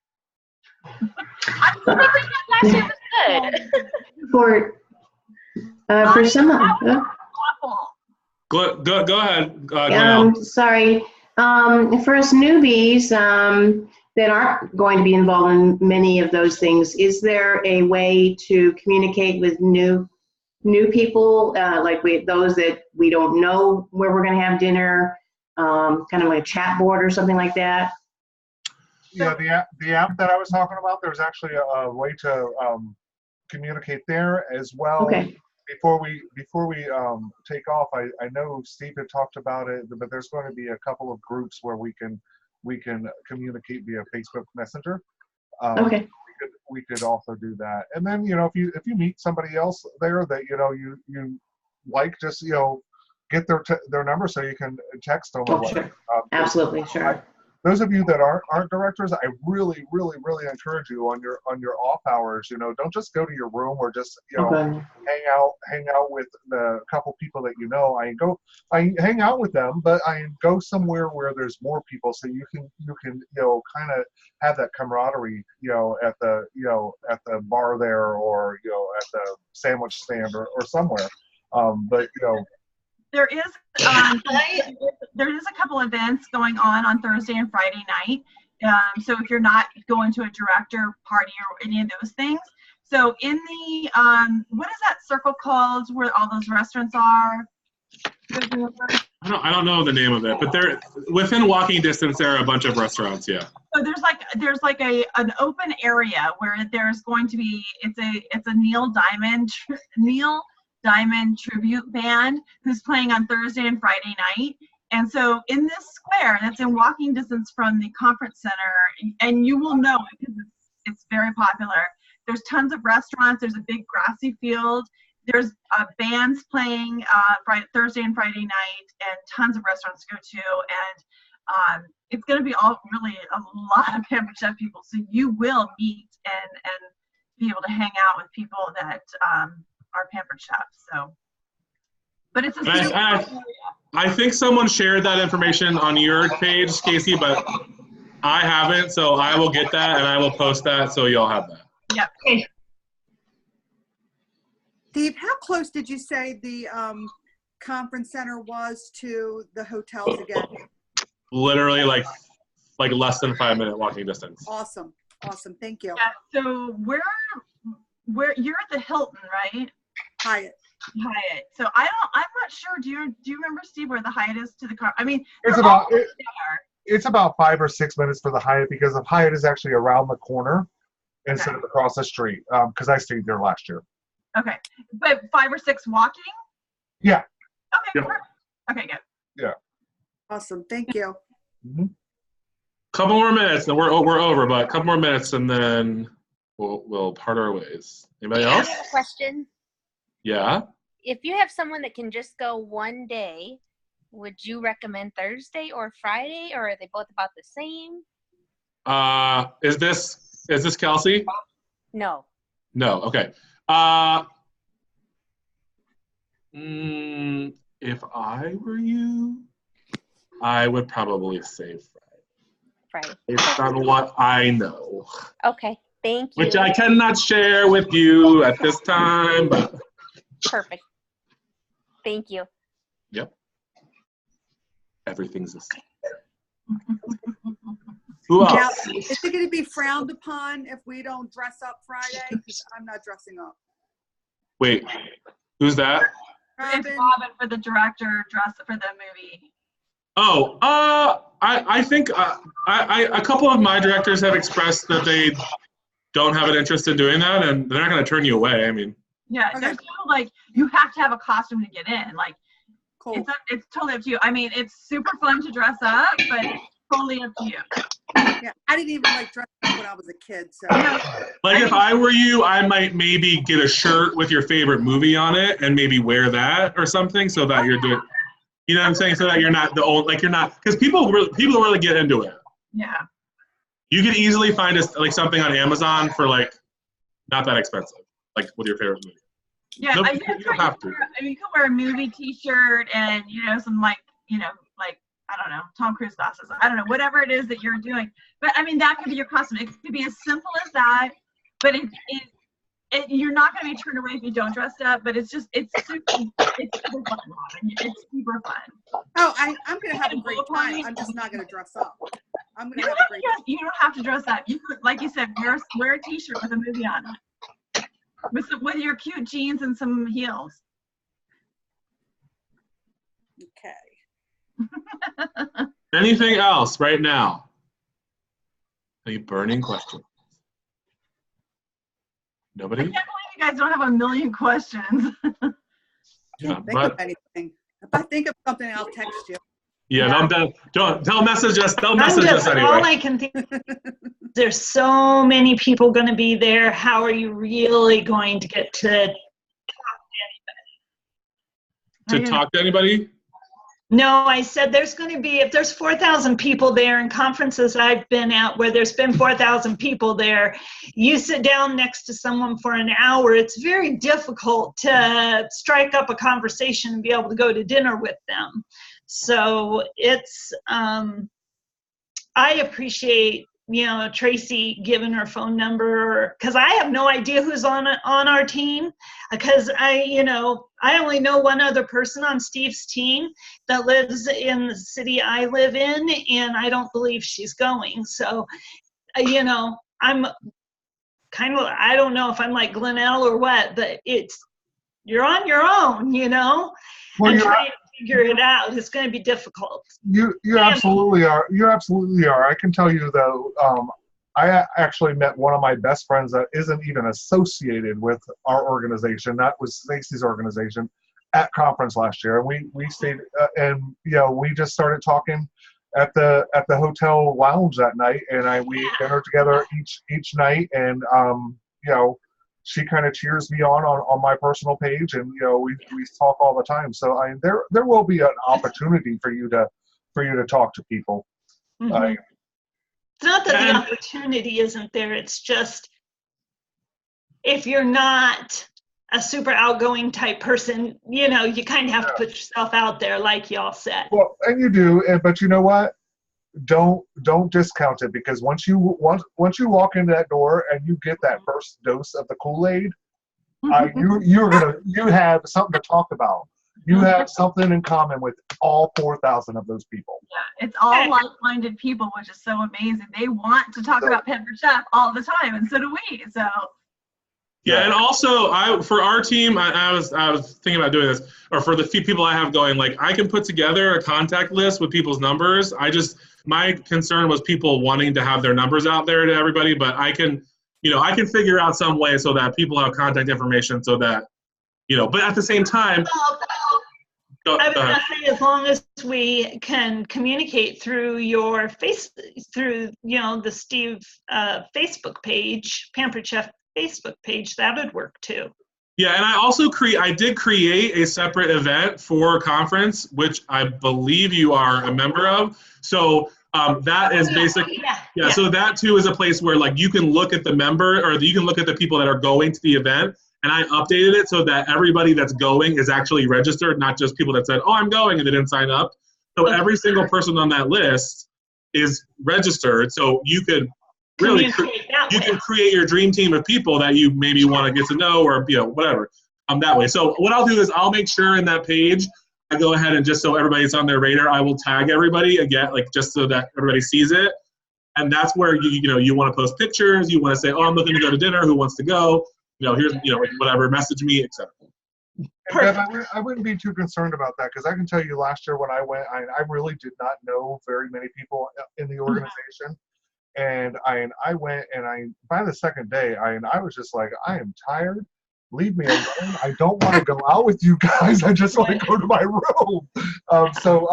Last year was good. For some, go ahead. sorry. For us newbies that aren't going to be involved in many of those things, is there a way to communicate with new people, like those that we don't know where we're going to have dinner, kind of like a chat board or something like that? Yeah, the app that I was talking about, there's actually a way to communicate there as well. Okay. Before we take off, I know Steve had talked about it, but there's going to be a couple of groups where we can communicate via Facebook Messenger. Okay. We could also do that. And then, if you meet somebody else there that you like, just get their number so you can text them. Oh, sure. Absolutely, sure. Those of you that aren't directors, I really, really, really encourage you on your off hours. Don't just go to your room or just Okay. hang out with the couple people that you know. I hang out with them, but I go somewhere where there's more people, so you can kind of have that camaraderie at the bar there, or at the sandwich stand or somewhere. But there is a couple events going on Thursday and Friday night. So if you're not going to a director party or any of those things, so in the what is that circle called where all those restaurants are? I don't know the name of it, but they're within walking distance. There are a bunch of restaurants. Yeah. So there's like an open area where there's going to be it's a Neil Diamond tribute band who's playing on Thursday and Friday night. And so in this square that's in walking distance from the conference center, and you will know it because it's very popular, there's tons of restaurants, there's a big grassy field, there's bands playing Thursday and Friday night, and tons of restaurants to go to, and it's going to be really a lot of Pampered Chef people, so you will meet and be able to hang out with people that are Pampered Chefs. So, but it's I think someone shared that information on your page, Casey, but I haven't, so I will get that and I will post that so y'all have that. Yep. Okay. Steve, how close did you say the conference center was to the hotels again? Literally like less than 5-minute walking distance. Awesome. Thank you. Yeah, so where you're at the Hilton, right? Hyatt. So I'm not sure. Do you remember, Steve, where the Hyatt is to the car? I mean, it's about 5 or 6 minutes for the Hyatt, because the Hyatt is actually around the corner instead of across the street. Because I stayed there last year. Okay, but 5 or 6 walking? Yeah. Okay. Yep. Perfect. Okay, good. Yeah. Awesome. Thank you. Mm-hmm. Couple more minutes and we're over, but a couple more minutes and then we'll part our ways. Anybody else? I have a question. Yeah. If you have someone that can just go one day, would you recommend Thursday or Friday, or are they both about the same? Is this Kelsey? No. No. Okay. If I were you, I would probably say Friday. based on what I know. Okay. Thank you. Which I cannot share with you at this time, but. Perfect. Thank you. Yep. Everything's the same. Who else? Now, is it going to be frowned upon if we don't dress up Friday? Because I'm not dressing up. Wait, who's that? It's Robin for the director dress for the movie. Oh, I think a couple of my directors have expressed that they don't have an interest in doing that, and they're not going to turn you away. I mean. Yeah, Okay. there's no, like, you have to have a costume to get in. Like, Cool. it's totally up to you. I mean, it's super fun to dress up, but it's totally up to you. Yeah, I didn't even like dress up when I was a kid. So Like if I were you, I might maybe get a shirt with your favorite movie on it and maybe wear that or something so that you're doing, you know what I'm saying? So that you're not the old, like you're not, because people really get into it. Yeah. You could easily find something on Amazon for like not that expensive, like with your favorite movie. Yeah, Nope, I you don't have to. mean, you can wear a movie T-shirt and some like I don't know, Tom Cruise glasses. I don't know, whatever it is that you're doing. But I mean, that could be your costume. It could be as simple as that. But you're not going to be turned away if you don't dress up. But it's super fun, Robin. It's super fun. oh, I'm going to have a great time. I'm just not going to dress up. I'm going to have a great time. You don't have to dress up. You could, like you said, wear a T-shirt with a movie on it. With your cute jeans and some heels. Okay. Anything else right now? Any burning questions? Nobody? I can't believe you guys don't have a million questions. Yeah, Think of anything. If I think of something, I'll text you. yeah, don't message us. Don't I'm message just, us anyway. all I can think, there's so many people going to be there. How are you really going to get to Talk to anybody? No, I said there's going to be, if there's 4,000 people there in conferences I've been at where there's been 4,000 people there, you sit down next to someone for an hour, it's very difficult to strike up a conversation and be able to go to dinner with them. So it's, I appreciate, Tracy giving her phone number, because I have no idea who's on our team, because I only know one other person on Steve's team that lives in the city I live in, and I don't believe she's going. So, I'm kind of, I don't know if I'm like Glenelle or what, but you're on your own, Well, and trying to figure it out is going to be difficult. You absolutely are. You absolutely are. I can tell you though, I actually met one of my best friends that isn't even associated with our organization. That was Stacy's organization at conference last year, and we stayed and we just started talking at the hotel lounge that night, and we ate dinner together each night, and she kind of cheers me on my personal page, and we talk all the time. So there will be an opportunity for you to talk to people. Mm-hmm. It's not that the opportunity isn't there. It's just if you're not a super outgoing type person, you kind of have to put yourself out there, like y'all said. Well, and you do, but you know what? Don't discount it, because once you walk into that door and you get that first dose of the Kool-Aid, you have something to talk about. You have something in common with all 4,000 of those people. Yeah, it's all like-minded people, which is so amazing. They want to talk about Pampered Chef all the time, and so do we. So. Yeah, and also for our team, I was thinking about doing this, or for the few people I have going, like I can put together a contact list with people's numbers. My concern was people wanting to have their numbers out there to everybody, but I can figure out some way so that people have contact information so that, but at the same time. I was going to say, as long as we can communicate through the Steve Facebook page, Pampered Chef Facebook page, that would work too. Yeah, and I did create a separate event for conference, which I believe you are a member of. So that is basically, yeah. So that too is a place where like you can look at the member, or you can look at the people that are going to the event. And I updated it so that everybody that's going is actually registered, not just people that said, oh, I'm going, and they didn't sign up. So every single person on that list is registered. So you could really, you can create your dream team of people that you maybe want to get to know, or whatever, that way. So what I'll do is I'll make sure in that page, I go ahead and just so everybody's on their radar, I will tag everybody again, like just so that everybody sees it. And that's where you want to post pictures. You want to say, oh, I'm looking to go to dinner. Who wants to go? Here's whatever. Message me, etc. I wouldn't be too concerned about that, because I can tell you last year when I went, I really did not know very many people in the organization. And I went, and by the second day, I was just like, I am tired. Leave me alone. I don't want to go out with you guys. I just want to go to my room. So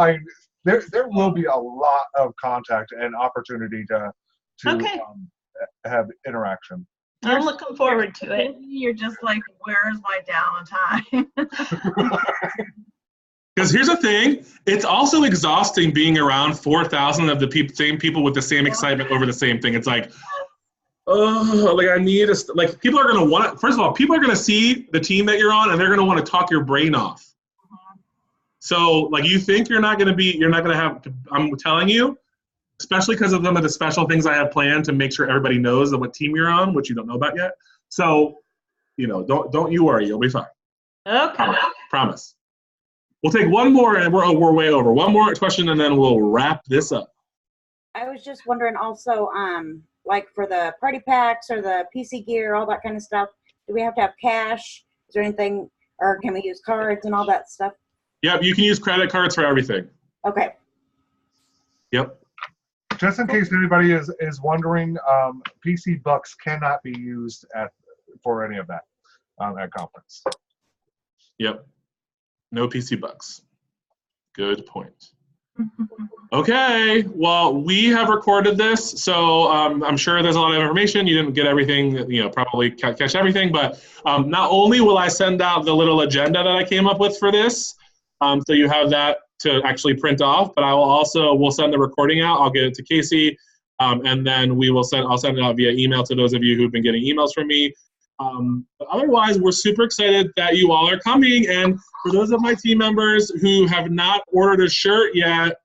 there will be a lot of contact and opportunity to have interaction. I'm looking forward to it. You're just like, where's my downtime? Because here's the thing, it's also exhausting being around 4,000 of the same people with the same excitement over the same thing. It's like, oh, like I need to, like people are going to want to, first of all, people are going to see the team that you're on and they're going to want to talk your brain off. So like you think you're not going to have, I'm telling you, especially because of some of the special things I have planned to make sure everybody knows what team you're on, which you don't know about yet. So, don't you worry, you'll be fine. Okay. Promise. We'll take one more, and we're way over. One more question, and then we'll wrap this up. I was just wondering also, like for the party packs or the PC gear, all that kind of stuff, do we have to have cash? Is there anything, or can we use cards and all that stuff? Yep, you can use credit cards for everything. Okay. Yep. Just in case anybody is wondering, PC bucks cannot be used for any of that at conference. Yep. No PC bucks. Good point. Okay, well, we have recorded this, so I'm sure there's a lot of information. You didn't get everything, probably catch everything, but not only will I send out the little agenda that I came up with for this, so you have that to actually print off, but we'll send the recording out. I'll get it to Casey, and then I'll send it out via email to those of you who've been getting emails from me. But otherwise, we're super excited that you all are coming, and for those of my team members who have not ordered a shirt yet,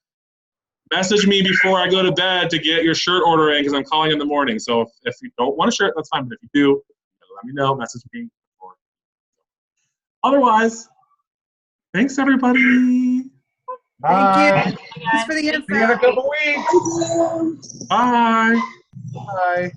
message me before I go to bed to get your shirt order in, because I'm calling in the morning. So if you don't want a shirt, that's fine, but if you do, let me know, message me. Otherwise, thanks everybody. Bye. Thank you. Thanks for the info. See you in a couple weeks. Bye. Bye.